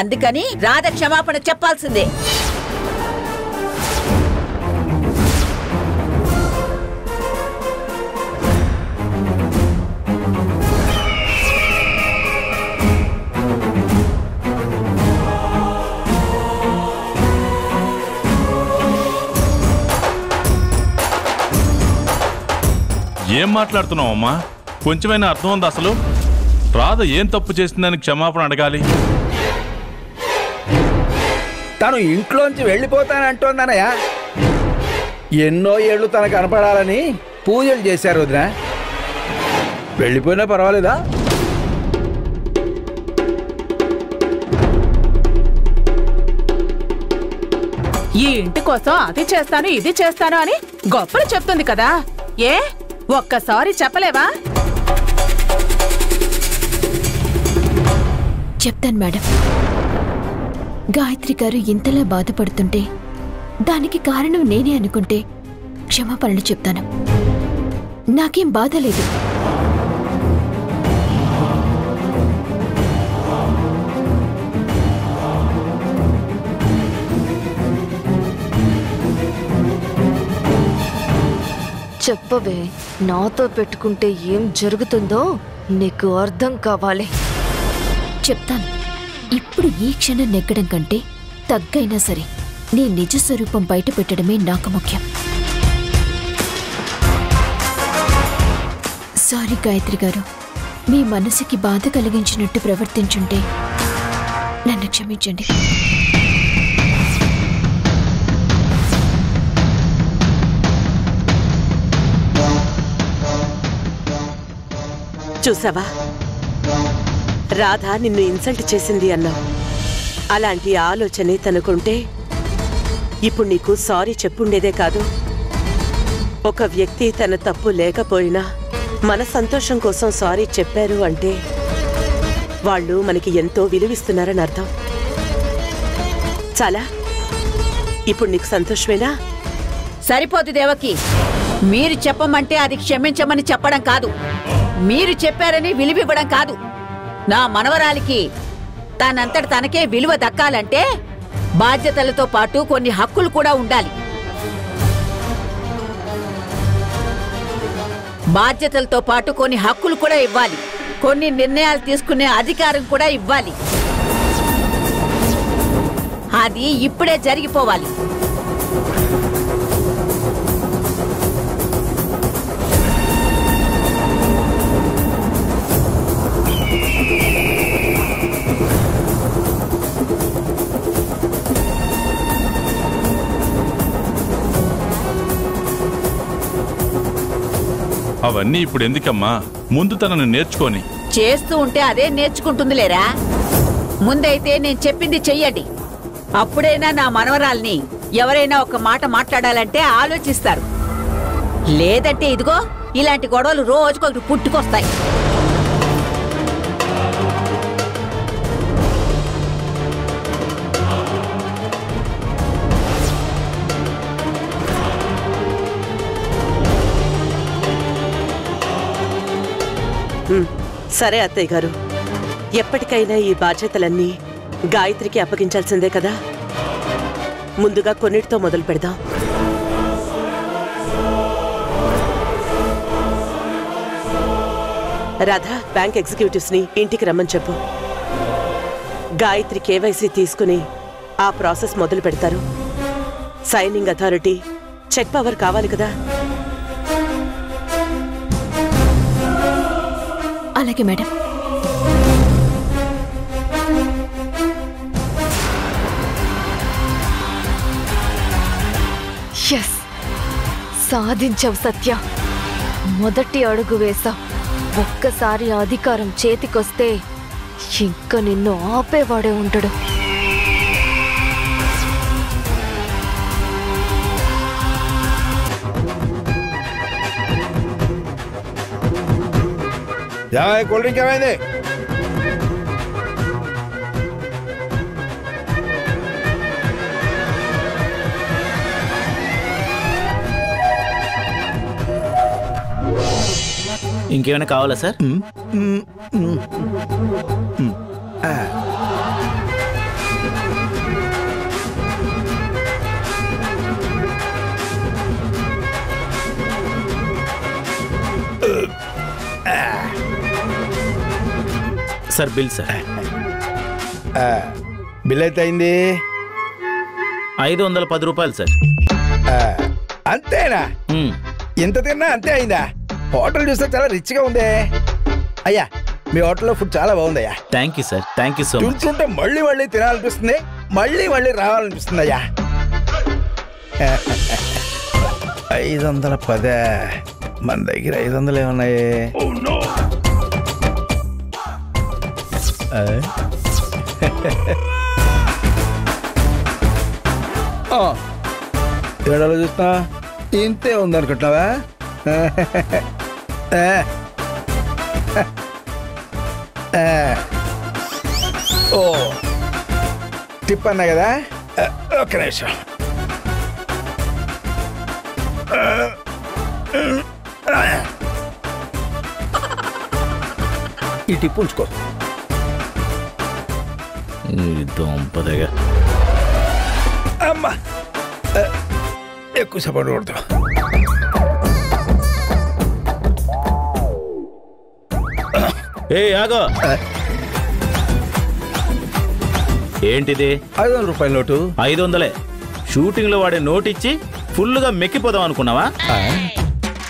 A: అందుకని రాధ క్షమాపణ చెప్పాల్సిందే.
B: ఏం మాట్లాడుతున్నావమ్మా? కొంచెమైనా అర్థం ఉంది అసలు? రాధ ఏం తప్పు చేసిందని క్షమాపణ అడగాలి?
J: తను ఇంట్లోంచి వెళ్ళిపోతానంటోందనయ్యా. ఎన్నో ఏళ్ళు తనకు కనపడాలని పూజలు చేశారు వదినా. వెళ్ళిపోయినా పర్వాలేదా?
K: ఈ ఇంటి కోసం అది చేస్తాను ఇది చేస్తాను అని గొప్పలు చెప్తుంది కదా. ఏ ఒక్కసారి చెప్పలేవా?
D: చెప్తాను మేడం. గాయత్రి గారు ఇంతలా బాధపడుతుంటే దానికి కారణం నేనే అనుకుంటే క్షమాపణలు చెప్తాను. నాకేం బాధ లేదు.
C: చెప్పవే, నాతో పెట్టుకుంటే ఏం జరుగుతుందో నీకు అర్థం కావాలి.
D: చెప్తాను. ఇప్పుడు ఈ క్షణం నెగ్గడం కంటే తగ్గైనా సరే నీ నిజ స్వరూపం బయట పెట్టడమే నాకు ముఖ్యం. సారీ గాయత్రి గారు, మీ మనసుకి బాధ కలిగించినట్టు ప్రవర్తించుంటే నన్ను క్షమించండి.
G: చూసావా, రాధ నిన్ను ఇన్సల్ట్ చేసింది అన్నావు. అలాంటి ఆలోచనే తనకుంటే ఇప్పుడు నీకు సారీ చెప్పుండేదే కాదు. ఒక వ్యక్తి తన తప్పు లేకపోయినా మన సంతోషం కోసం సారీ చెప్పారు అంటే వాళ్ళు మనకి ఎంతో విలువిస్తున్నారని అర్థం. చాలా, ఇప్పుడు నీకు సంతోషమేనా?
A: సరిపోదు దేవకి. మీరు చెప్పమంటే అది క్షమించమని చెప్పడం కాదు, మీరు చెప్పారని విలువివ్వడం కాదు. నా మనవరాలికి తనంతట తనకే విలువ దక్కాలంటే బాధ్యతలతో పాటు కొన్ని హక్కులు కూడా ఉండాలి. బాధ్యతలతో పాటు కొన్ని హక్కులు కూడా ఇవ్వాలి. కొన్ని నిర్ణయాలు తీసుకునే అధికారం కూడా ఇవ్వాలి. అది ఇప్పుడే జరిగిపోవాలి.
B: అవన్నీ ఇప్పుడు ఎందుకమ్మా? ముందు తనను నేర్చుకొని
A: చేస్తూ ఉంటే అదే నేర్చుకుంటుంది లేరా. ముందైతే నేను చెప్పింది చెయ్యండి. అప్పుడైనా నా మనవరాల్ని ఎవరైనా ఒక మాట మాట్లాడాలంటే ఆలోచిస్తారు. లేదంటే ఇదిగో ఇలాంటి గొడవలు రోజుకొకటి పుట్టుకొస్తాయి.
G: సరే అత్తయ్య గారు, ఎప్పటికైనా ఈ బాధ్యతలన్నీ గాయత్రికి అప్పగించాల్సిందే కదా. ముందుగా కొన్నిటితో మొదలు పెడదాం. రాధా, బ్యాంక్ ఎగ్జిక్యూటివ్స్ ని ఇంటికి రమ్మని చెప్పు. గాయత్రి కేవైసీ తీసుకుని ఆ ప్రాసెస్ మొదలు పెడతారు. సైనింగ్ అథారిటీ, చెక్ పవర్ కావాలి కదా.
D: అలాగే మేడం.
C: ఎస్, సాధించావు సత్య. మొదటి అడుగు వేశావు. ఒక్కసారి అధికారం చేతికొస్తే ఇంకా నిన్ను ఆపేవాడే ఉండడు.
J: కూల్ డ్రింక్ ఏమైంది?
I: ఇంకేమైనా కావాలా sir? Sir bill sir.
J: Bill అయితే అయింది
I: 510 రూపాయలు సార్.
J: అంతేనా? ఎంత తిన్నా అంతే అయిందా? హోటల్ చూస్తే చాలా రిచ్ గా ఉంది అయ్యా. మీ హోటల్లో ఫుడ్ చాలా బాగుందయ్యా.
I: Thank you sir, thank you so much.
J: చూస్తుంటే మళ్ళీ మళ్ళీ తినాలనిపిస్తుంది, మళ్ళీ రావాలనిపిస్తుంది అయ్యా. 510, మన దగ్గర 500 ఏమున్నాయి? ఏడాలో చూస్తున్నా ఇంతే ఉందనుకుంటున్నావా? ఓ టిప్ అన్నా కదా, ఒక్క నిమిషం. ఈ టిప్ ఉంచుకో.
I: దొంపదగా
J: అమ్మా, ఎక్కువ సపోర్ట్ కొడతా.
I: ఏ ఆగో, ఏంటిది?
J: 500 రూపాయల నోటు.
I: 500? షూటింగ్ లో వాడే నోట్ ఇచ్చి ఫుల్ గా మెక్కిపోదాం అనుకున్నావా?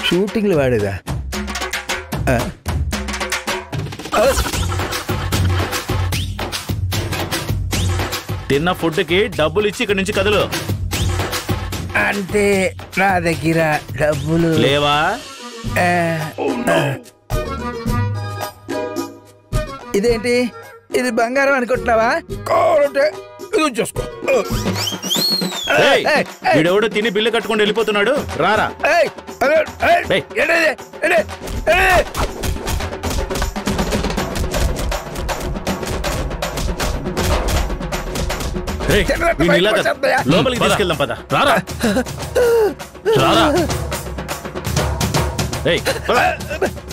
J: షూటింగ్ లో వాడేదా?
I: తిన్న ఫుడ్ కి డబ్బులు ఇచ్చి ఇక్కడి నుంచి కదులు.
J: అంటే నా దగ్గర డబ్బులు
I: లేవా?
J: ఇదేంటి, ఇది బంగారం అనుకుంటున్నావా? కావాలంటే ఇది ఉంచేసుకో.
I: వీడెవడో తిని బిల్లు కట్టుకొని వెళ్ళిపోతున్నాడు. రారా. లోపలికి తీసుకెళ్దాం పద. రారా రారా.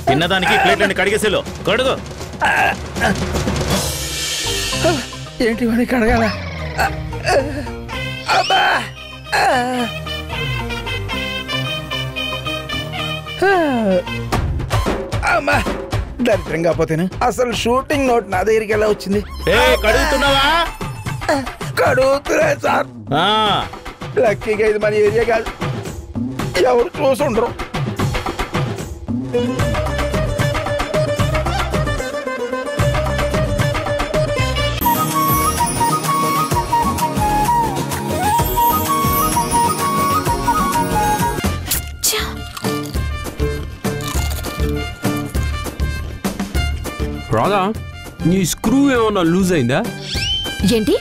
I: తిన్నదానికి ప్లేట్లన్నీ కడిగేసేలో కడుగు.
J: ఏంటి వాడిని కడగాల? అమ్మా, దరిద్రంగా పోతేను. అసలు షూటింగ్ నోట్ నా దగ్గరికి ఎలా వచ్చింది?
I: కడుగుతున్నావా?
J: కడుగుతున్నా సార్. లక్కీగా ఇది మన ఏరియా కాదు, ఎవరు చూసుండరు.
E: రాదా, నీ స్క్రూ ఏమన్నా లూజ్ అయిందా?
D: ఏంటి?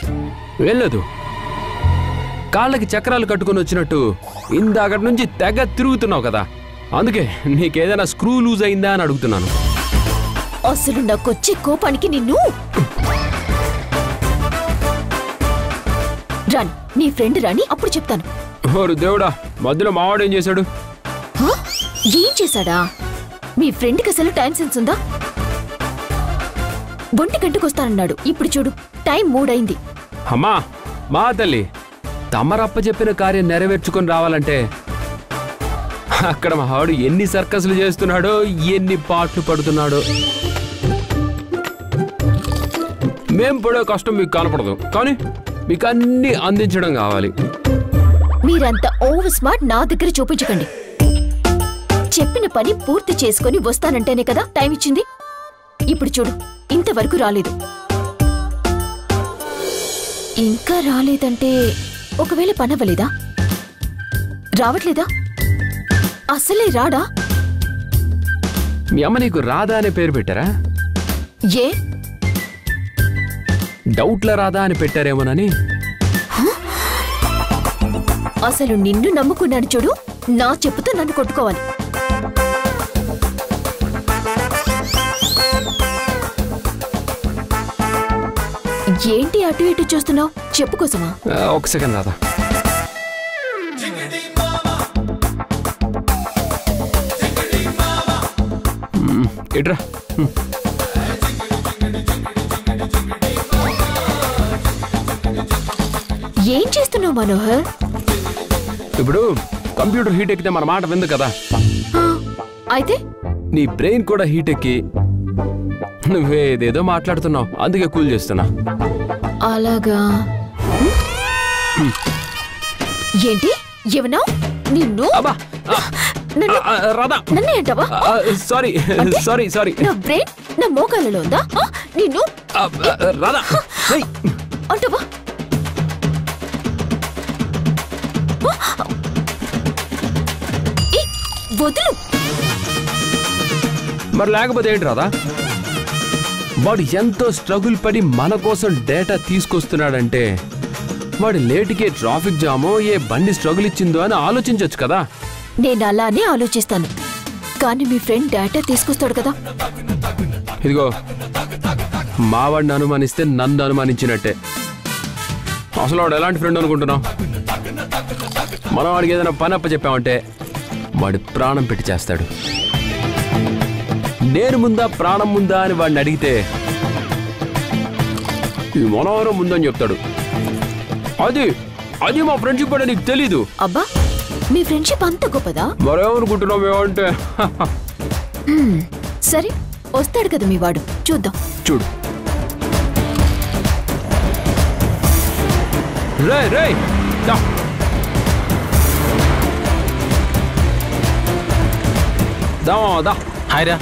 E: వెళ్ళదు, కాళ్ళకి చక్రాలు కట్టుకుని వచ్చినట్టు ఇందాకటి నుంచి తెగ తిరుగుతున్నావు కదా, అందుకే నీకేదైనా స్క్రూ లూజ్ అయిందా అని అడుగుతున్నాను.
D: అసలు నాకొచ్చే కోపానికి నిన్ను రాని నీ ఫ్రెండ్ రాని అప్పుడు చెప్తాను.
E: ఓరు దేవుడా, మధ్యలో మావాడు ఏం చేశాడు?
D: ఏం చేశాడా? మీ ఫ్రెండ్కి అసలు టైం సెన్స్ ఉందా? 1 గంటకు వస్తానన్నాడు, ఇప్పుడు చూడు టైం 3 అయింది.
E: అమ్మా మా తల్లి, తమరప్ప చెప్పిన కార్యం నెరవేర్చుకొని రావాలంటే అక్కడ మా వాడు ఎన్ని సర్కస్లు చేస్తున్నాడో, ఎన్ని పాటలు పడుతున్నాడో. మేం పడే కష్టం మీకు కనపడదు, కానీ మీకు అన్ని అందించడం కావాలి.
D: మీరంతా ఓవర్ స్మార్ట్ నా దగ్గర చూపించకండి. చెప్పిన పని పూర్తి చేసుకొని వస్తానంటేనే కదా టైం ఇచ్చింది. ఇప్పుడు చూడు ఇంతవరకు రాలేదు. ఇంకా రాలేదంటే ఒకవేళ పనవ్వలేదా? రావట్లేదా? అసలే రాడా?
E: మీ అమ్మ నీకు రాధా అనే పేరు పెట్టారా?
D: ఏ
E: డౌట్ల రాధా అని పెట్టారేమోనని.
D: అసలు నిన్ను నమ్ముకున్నాను చూడు, నా చెప్పుతో నన్ను కొట్టుకోవాలి. ఏంటి అటు ఇటు చూస్తున్నావు? చెప్పు కోసమా?
E: ఒక సెకండ్ రాధా. ఎట్రా
D: ఏం చేస్తున్నావు మనోహర్?
E: ఇప్పుడు కంప్యూటర్ హీట్ ఎక్కితే మన మాట విందు కదా,
D: అయితే
E: నీ బ్రెయిన్ కూడా హీట్ ఎక్కి నువ్వేదేదో మాట్లాడుతున్నావు, అందుకే కూల్ చేస్తున్నా.
D: అలాగా? ఏంటి ఏమన్నావు? నిన్ను నన్నే అంటావా?
E: Sorry sorry sorry.
D: నా బ్రెయిన్ నా మోకాలలో ఉందా? నిన్ను
E: రాధా
D: అంటావా? వదులు.
E: మరి లేకపోతే ఏంటి రాధా? వాడు ఎంతో స్ట్రగుల్ పడి మన కోసం డేటా తీసుకొస్తున్నాడంటే వాడు లేటుకే ట్రాఫిక్ జామో ఏ బండి స్ట్రగుల్ ఇచ్చిందో అని ఆలోచించవచ్చు కదా.
D: నేను అలానే ఆలోచిస్తాను, కానీ మీ ఫ్రెండ్ డేటా తీసుకొస్తాడు కదా.
E: ఇదిగో మావాడిని అనుమానిస్తే నన్ను అనుమానించినట్టే. అసలు వాడు ఎలాంటి ఫ్రెండ్ అనుకుంటున్నావు? మనం వాడికి ఏదైనా పని అప్ప చెప్పామంటే వాడి ప్రాణం పెట్టి చేస్తాడు. నేను ముందా ప్రాణం ముందా అని వాడిని అడిగితే ఈ మనోహరం ముందని చెప్తాడు. అది అది మా ఫ్రెండ్షిప్ అంటే నీకు తెలీదు.
D: అబ్బా, మీ ఫ్రెండ్షిప్ అంత గొప్పదా?
E: మరేమనుకుంటున్నావు ఏమంటే?
D: సరే వస్తాడు కదా మీ వాడు, చూద్దాం.
E: చూడు రే రే దా.
F: హాయ్ రా,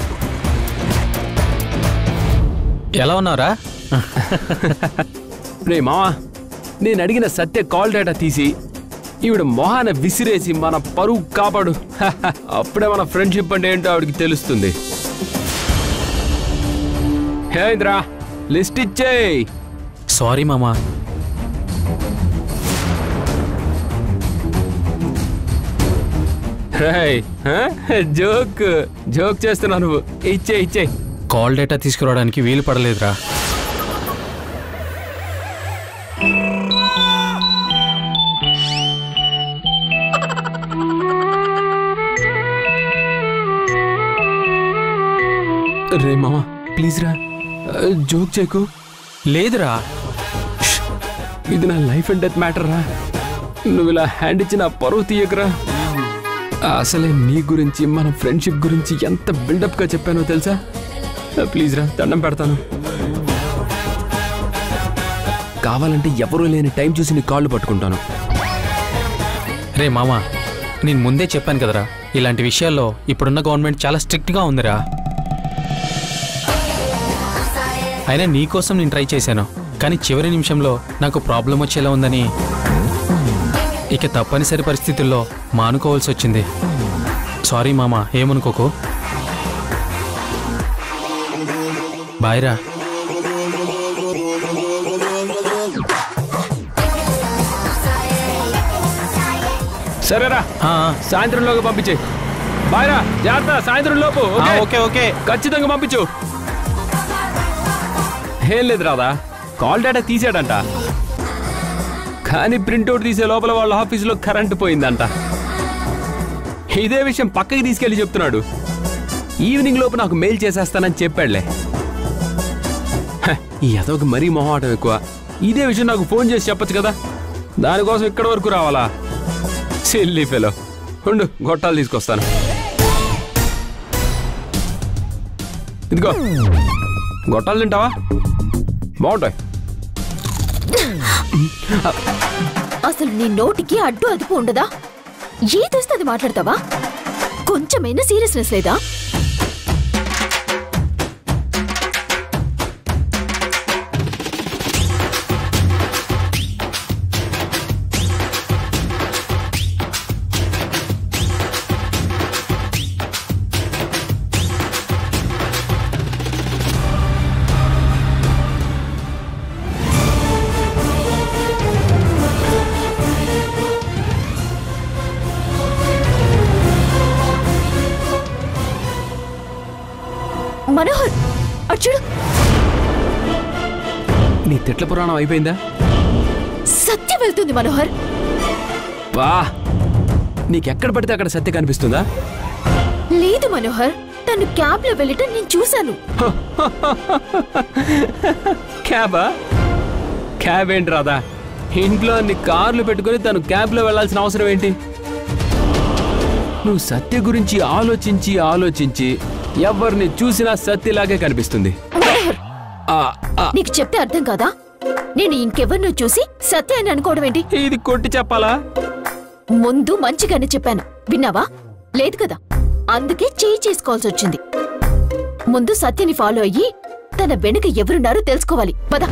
F: ఎలా ఉన్నావురా?
E: రే మావా, నేను అడిగిన సత్య కాల్ డేటా తీసి ఈవిడ మొహాన విసిరేసి మన పరువు కాపాడు. అప్పుడే మన ఫ్రెండ్షిప్ అంటే ఏంటో ఆవిడికి తెలుస్తుంది. హేంద్రా లిస్ట్ ఇచ్చేయ్.
F: సారీ మామా.
E: జోక్ జోక్ చేస్తున్నా నువ్వు. ఇచ్చే
F: కాల్ డేటా తీసుకురావడానికి వీలు పడలేదురా.
E: రే మామా ప్లీజ్ రా, జోక్ చేయకు.
F: లేదురా,
E: ఇది నా లైఫ్ అండ్ డెత్ మ్యాటర్ రా. నువ్వు ఇలా హ్యాండ్ ఇచ్చి నా పరువు తీయకురా. అసలే నీ గురించి మన ఫ్రెండ్షిప్ గురించి ఎంత బిల్డప్ గా చెప్పానో తెలుసా? ప్లీజ్ రా, దండం పెడతాను. కావాలంటే ఎవరూ లేని టైం చూసి నీ కాళ్ళు పట్టుకుంటాను.
F: రే మామా, నేను ముందే చెప్పాను కదరా, ఇలాంటి విషయాల్లో ఇప్పుడున్న గవర్నమెంట్ చాలా స్ట్రిక్ట్గా ఉందిరా. అయినా నీకోసం నేను ట్రై చేశాను, కానీ చివరి నిమిషంలో నాకు ప్రాబ్లం వచ్చేలా ఉందని ఇక తప్పనిసరి పరిస్థితుల్లో మానుకోవాల్సి వచ్చింది. సారీ మామా, ఏమనుకోకు. బాయ్ రా.
E: సరేరా, సాయంత్రంలోగా పంపించే. బాయ్రా, జాగ్రత్త, సాయంత్రం లోపు.
F: ఓకే ఓకే,
E: ఖచ్చితంగా పంపించు. ఏం లేదు రాదా, కాల్ డేటా తీసాడంట, కానీ ప్రింట్అవుట్ తీసే లోపల వాళ్ళ ఆఫీసులో కరెంటు పోయిందంట. ఇదే విషయం పక్కకి తీసుకెళ్లి చెప్తున్నాడు. ఈవినింగ్ లోపు నాకు మెయిల్ చేసేస్తానని చెప్పాడులే. ఏదోకి మరీ మొహమాటం ఎక్కువ. ఇదే విషయం నాకు ఫోన్ చేసి చెప్పచ్చు కదా, దానికోసం ఇక్కడ వరకు రావాలా? Silly fellow. ఉండు, గొట్టాలు తీసుకొస్తాను. ఇదిగో, గొట్టాలు తింటావా? బాగుంటాయి.
D: అసలు నీ నోటికి అడ్డు అదుపు ఉండదా? ఏదొస్తే అది మాట్లాడతావా? కొంచెమైనా సీరియస్నెస్ లేదా? మనోహర్, అచ్చుడు.
E: నీ తిట్ల పురాణం అయిపోయిందా?
D: సత్య వెళ్తుంది మనోహర్.
E: వా, నీకెక్కడ పడితే అక్కడ సత్య కనిపిస్తుందా?
D: లేదు మనోహర్, తను క్యాబ్ లో వెళ్ళటం నేను చూశాను.
E: క్యాబా? క్యాబ్ ఏంటి రాదా? ఇంట్లో అన్ని కార్లు పెట్టుకుని తను క్యాబ్ లో వెళ్లాల్సిన అవసరం ఏంటి? నువ్వు సత్య గురించి ఆలోచించి ఆలోచించి ఎవరిని చూసినా సత్యలాగే కనిపిస్తుంది.
D: నీకు చెప్తే అర్థం కాదా? నేను ఇంకెవరినో చూసి సత్య అని అనుకోవడం ఏంటి?
E: ఇది కొట్టి చెప్పాలా?
D: ముందు మంచిగానే చెప్పాను, విన్నావా? లేదు కదా, అందుకే చేయి చేసుకోవాల్సి వచ్చింది. ముందు సత్యని ఫాలో అయ్యి తన వెనుక ఎవరున్నారో తెలుసుకోవాలి. పద.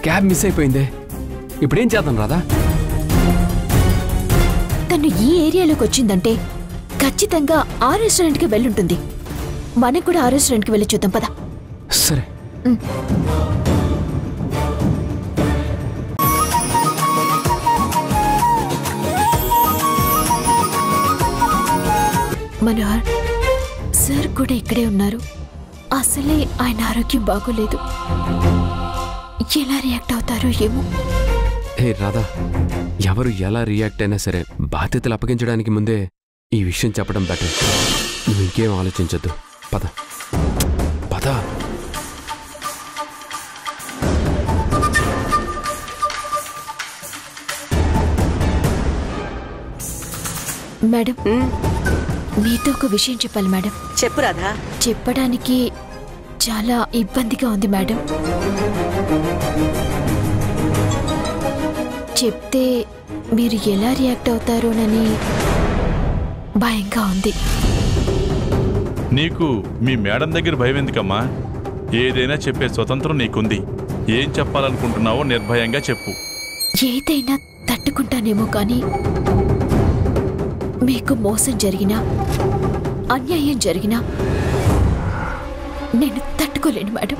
E: క్యాబ్ మిస్ అయిపోయిందే, ఇప్పుడేం చేద్దాం రాదా?
D: తను ఈ ఏరియాలోకి వచ్చిందంటే ఖచ్చితంగా ఆ రెస్టారెంట్కి వెళ్ళుంటుంది. మనకు కూడా ఆ రెస్టారెంట్కి వెళ్ళి చూద్దాం, పద.
E: సరే.
D: మనోహర్ సార్ కూడా ఇక్కడే ఉన్నారు. అసలే ఆయన ఆరోగ్యం బాగోలేదు. ఎలా రియాక్ట్ అవుతారో ఏమో.
E: హే రాధా, ఎవరు ఎలా రియాక్ట్ అయినా సరే బాధ్యతలు అప్పగించడానికి ముందే ఈ విషయం చెప్పడం బెటర్. నువ్వు ఇంకేం ఆలోచించద్దు. పద పద.
D: మేడం, మీతో ఒక విషయం చెప్పాలి మేడం.
G: చెప్పు రాధా.
D: చెప్పడానికి చాలా ఇబ్బందిగా ఉంది మేడం. చెప్తే మీరు ఎలా రియాక్ట్ అవుతారోనని భయంగా ఉంది.
B: నీకు మీ మేడం దగ్గర భయం ఎందుకమ్మా? ఏదైనా చెప్పే స్వతంత్రం నీకుంది. ఏం చెప్పాలనుకుంటున్నావో నిర్భయంగా చెప్పు.
D: ఏదైనా తట్టుకుంటానేమో కానీ మీకు మోసం జరిగినా అన్యాయం జరిగినా నేను తట్టుకోలేను మేడం.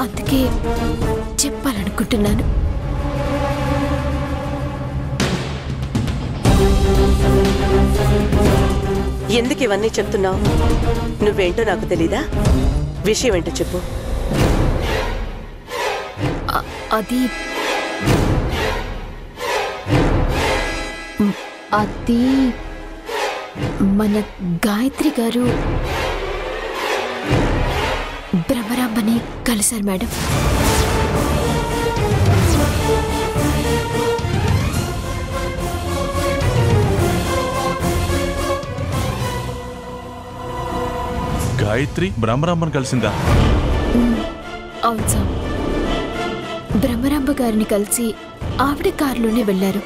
D: అందుకే చెప్పాలనుకుంటున్నాను.
G: ఎందుకు ఇవన్నీ చెప్తున్నావు? నువ్వేంటో నాకు తెలీదా? విషయం ఏంటో చెప్పు.
D: అది అది మన గాయత్రి గారు భ్రమరాంబని కలిశారు మేడం.
B: గాయత్రి బ్రహ్మరాంబను కలిసిందా?
D: అవును సార్, బ్రహ్మరాంబ గారిని కలిసి ఆవిడ కారులోనే వెళ్ళారు.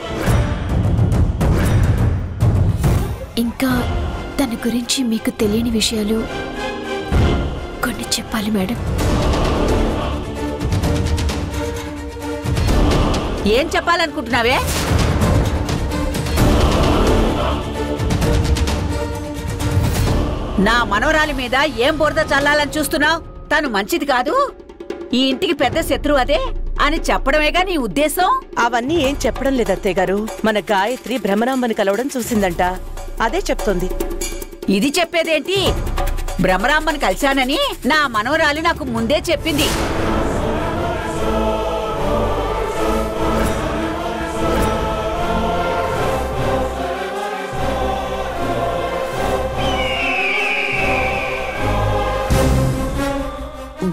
D: ఇంకా తన గురించి మీకు తెలియని విషయాలు కొన్ని చెప్పాలి మేడం.
A: ఏం చెప్పాలనుకుంటున్నావే? నా మనవరాలి మీద ఏం బురద చల్లాలని చూస్తున్నావు? తను మంచిది కాదు, ఈ ఇంటికి పెద్ద శత్రువు అదే అని చెప్పడమేగా నీ ఉద్దేశం?
G: అవన్నీ ఏం చెప్పడం లేదు అత్తయ్య గారు. మన గాయత్రి భ్రమరాంబని కలవడం చూసిందంట, అదే చెప్తోంది.
A: ఇది చెప్పేదేంటి? భ్రమరాంబని కలిశానని నా మనవరాలి నాకు ముందే చెప్పింది.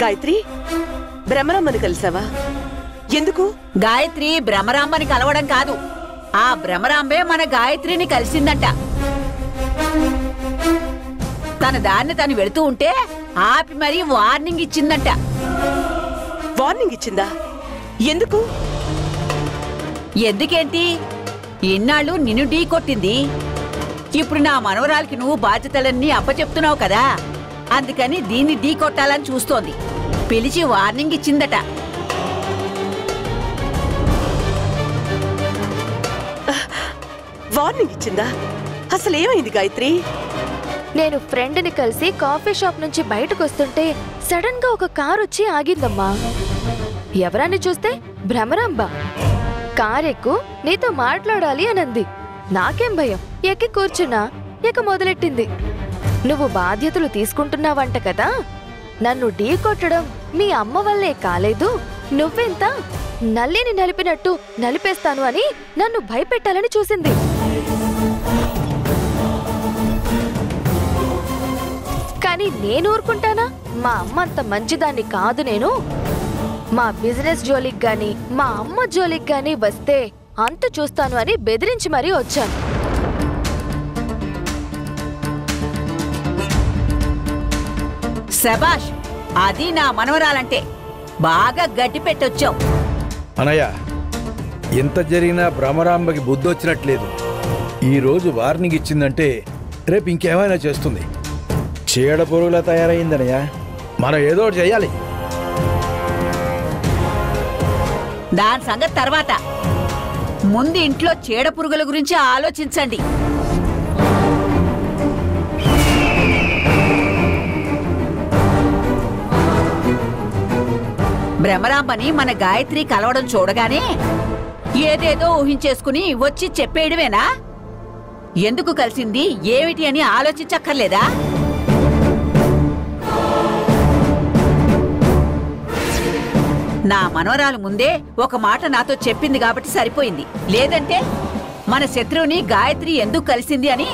G: గాయత్రి భ్రమరాంబని కలిసావా? ఎందుకు?
A: గాయత్రి భ్రమరాంబని కలవడం కాదు, ఆ భ్రమరాంబే మన గాయత్రిని కలిసిందంట. తన దాన్ని తను వెళుతూ ఉంటే ఆపి మరీ వార్నింగ్ ఇచ్చిందంట.
G: వార్నింగ్ ఇచ్చిందా? ఎందుకు?
A: ఎందుకేంటి? ఇన్నాళ్ళు నిన్ను ఢీ కొట్టింది, ఇప్పుడు నా మనవరాలకి నువ్వు బాధ్యతలన్నీ అప్పచెప్తున్నావు కదా, అందుకని దీన్ని ఢీ కొట్టాలని చూస్తోంది. పిలిచి వార్నింగ్ ఇచ్చిందట.
G: వార్నింగ్ ఇచ్చిందా? అసలు ఏమైంది గాయత్రి?
C: నేను ఫ్రెండ్ని కలిసి కాఫీ షాప్ నుంచి బయటకు వస్తుంటే సడన్ గా ఒక కార్ వచ్చి ఆగిందమ్మా. ఎవరాన్ని చూస్తే భ్రమరాంబ. కార్ ఎక్కు, నీతో మాట్లాడాలి అనంది. నాకేం భయం, ఎక్కి కూర్చున్నా. ఇక మొదలెట్టింది, నువ్వు బాధ్యతలు తీసుకుంటున్నావంట కదా, నన్ను ఢీ కొట్టడం మీ అమ్మ వల్లే కాలేదు, నువ్వెంత నల్లిని నలిపినట్టు నలిపేస్తాను అని నన్ను భయపెట్టాలని చూసింది. కానీ నేను ఊరుకుంటానా? మా అమ్మ అంత మంచిదాన్ని కాదు. నేను మా బిజినెస్ జోలికి గాని మా అమ్మ జోలికి గాని వస్తే అంత చూస్తాను అని బెదిరించి మరీ వచ్చాను.
A: శబాష్, అది నా మనవరాలంటే. బాగా గట్టి పెట్టొచ్చావు.
J: అనయ్య, ఎంత జరిగినా భ్రమరాంబకి బుద్ధి వచ్చినట్లేదు. ఈరోజు వార్నింగ్ ఇచ్చిందంటే రేపు ఇంకేమైనా చేస్తుంది. చీడ పురుగులా తయారైందనయ్య, మనం ఏదో ఒకటి చెయ్యాలి.
A: దాని సంగతి తర్వాత, ముందు ఇంట్లో చీడ పురుగుల గురించి ఆలోచించండి. భ్రమరాంబని మన గాయత్రి కలవడం చూడగానే ఏదేదో ఊహించేసుకుని వచ్చి చెప్పేయడమేనా? ఎందుకు కలిసింది ఏమిటి అని ఆలోచించక్కర్లేదా? నా మనవరాలు ముందే ఒక మాట నాతో చెప్పింది కాబట్టి సరిపోయింది. లేదంటే మన శత్రువుని గాయత్రి ఎందుకు కలిసింది అని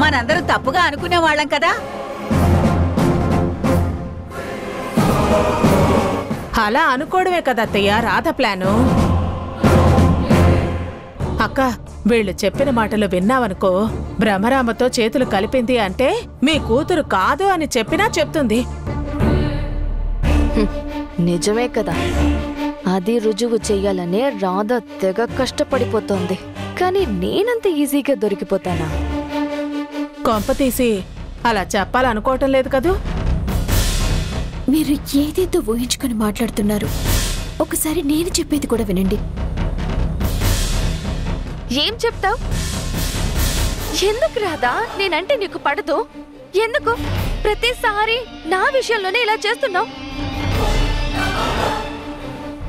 A: మనందరం తప్పుగా అనుకునేవాళ్ళం కదా.
K: అలా అనుకోవడమే కదా అత్తయ్య రాధ ప్లాను. అక్క, వీళ్ళు చెప్పిన మాటలు విన్నావనుకో, భ్రమరాంబతో చేతులు కలిపింది అంటే మీ కూతురు కాదు అని చెప్పినా చెప్తుంది.
C: నిజమే కదా, అది రుజువు చెయ్యాలనే రాధ తెగ కష్టపడిపోతోంది. కానీ నేనంత ఈజీగా దొరికిపోతానా?
K: కొంపతీసి అలా చెప్పాలనుకోవటం లేదు కదూ.
D: మీరు ఏదేదో ఊహించుకొని మాట్లాడుతున్నారు. ఒకసారి నేను చెప్పేది కూడా వినండి.
C: ఏం చెప్తావ్? ఎందుకు రాదా నేనంటే నీకు పడదు? ఎందుకు ప్రతిసారి నా విషయంలోనే ఇలా చేస్తున్నావు?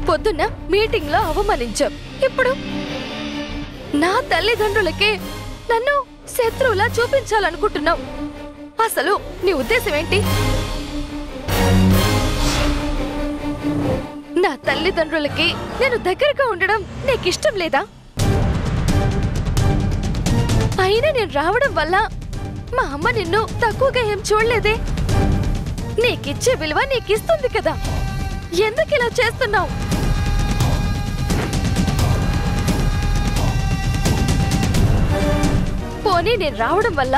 C: పొద్దున్న మీటింగ్ లో అవమానించావు, ఇప్పుడు నా తల్లిదండ్రులకే నన్ను శత్రువులా చూపించాలనుకుంటున్నావు. అసలు నీ ఉద్దేశం ఏంటి? నా తల్లిదండ్రులకి నేను దగ్గరగా ఉండడం నీకిష్టం లేదా? అయినా నేను రావడం వల్ల మా అమ్మ నిన్ను తక్కువగా ఏం చూడలేదే. నీకిచ్చే విలువ నీకిస్తుంది కదా, ఎందుకు ఇలా చేస్తున్నావు? పోనీ నేను రావడం వల్ల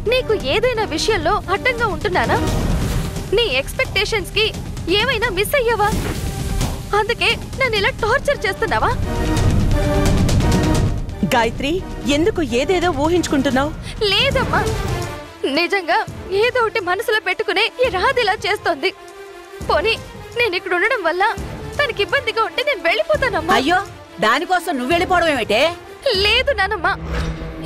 C: నీకు ఏదైనా విషయంలో అడ్డంగా ఉంటున్నానా? నీ ఎక్స్పెక్టేషన్స్ కి ఏమైనా మిస్ అయ్యావా? అందుకే నన్ను ఇలా టార్చర్ చేస్తున్నావా?
G: గాయత్రి, ఎందుకు ఏదేదో ఊహించుకుంటున్నావు?
C: లేదమ్మా, నిజంగా ఏదో ఒకటి మనసులో పెట్టుకునే ఈ రాధిలా చేస్తోంది. పోనీ నేను ఇక్కడ ఉండడం వల్ల తనకి ఇబ్బందిగా ఉంటే నేను వెళ్ళిపోతానమ్మా.
A: అయ్యో, దానికోసం నువ్వు వెళ్ళిపోవడం ఏమిటే?
C: లేదు నానమ్మా,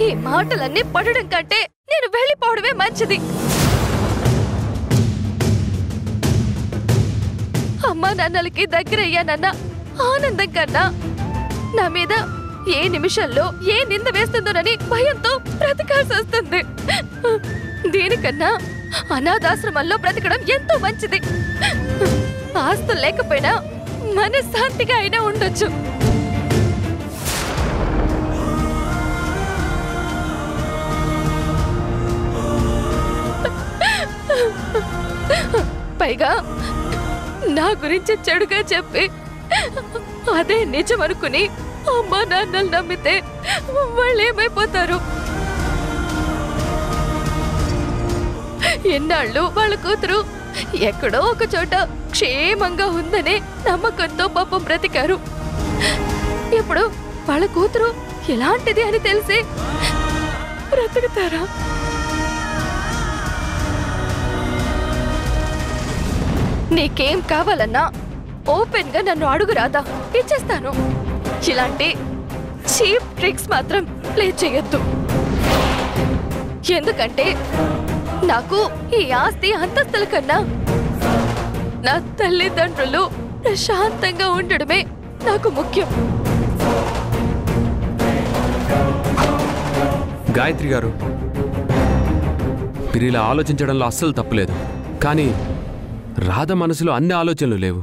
C: ఈ మాటలన్నీ పడడం కంటే నేను వెళ్ళిపోవడమే మంచిది. అమ్మా నాన్నలకి దగ్గరయ్యానన్న ఆనందం కన్నా నా మీద ఏ నిమిషంలో ఏ నింద వేస్తుందోనని భయంతో బ్రతకాల్సి వస్తుంది. దీనికన్నా అనాథాశ్రమంలో బ్రతకడం ఎంతో మంచిది. ఆస్తులు లేకపోయినా మనశ్శాంతిగా అయినా ఉండొచ్చు. పైగా నా గురించి చెడుగా చెప్పి అదే నిజం అనుకుని అమ్మా నాన్నలు నమ్మితే వాళ్ళు ఏమైపోతారు? ఎన్నాళ్ళు వాళ్ళ కూతురు ఎక్కడో ఒక చోట క్షేమంగా ఉందనే నమ్మకంతో పాపం బ్రతికారు. ఇప్పుడు వాళ్ళ కూతురు ఎలాంటిది అని తెలిసి బ్రతుకుతారా? నీకేం కావాలన్నా ఓపెన్ గా నన్ను అడుగు రాదా, ఇచ్చేస్తాను. ఇలాంటి చీప్ ట్రిక్స్ మాత్రం ప్లే చేయొద్దు. ఎందుకంటే నాకు ఈ ఆస్తి అంతస్తుల కన్నా నా తల్లిదండ్రులు ప్రశాంతంగా ఉండడమే నాకు ముఖ్యం.
E: గాయత్రి గారు, మీరు ఇలా ఆలోచించడంలో అస్సలు తప్పులేదు. కానీ రాధ మనసులో అన్ని ఆలోచనలు లేవు.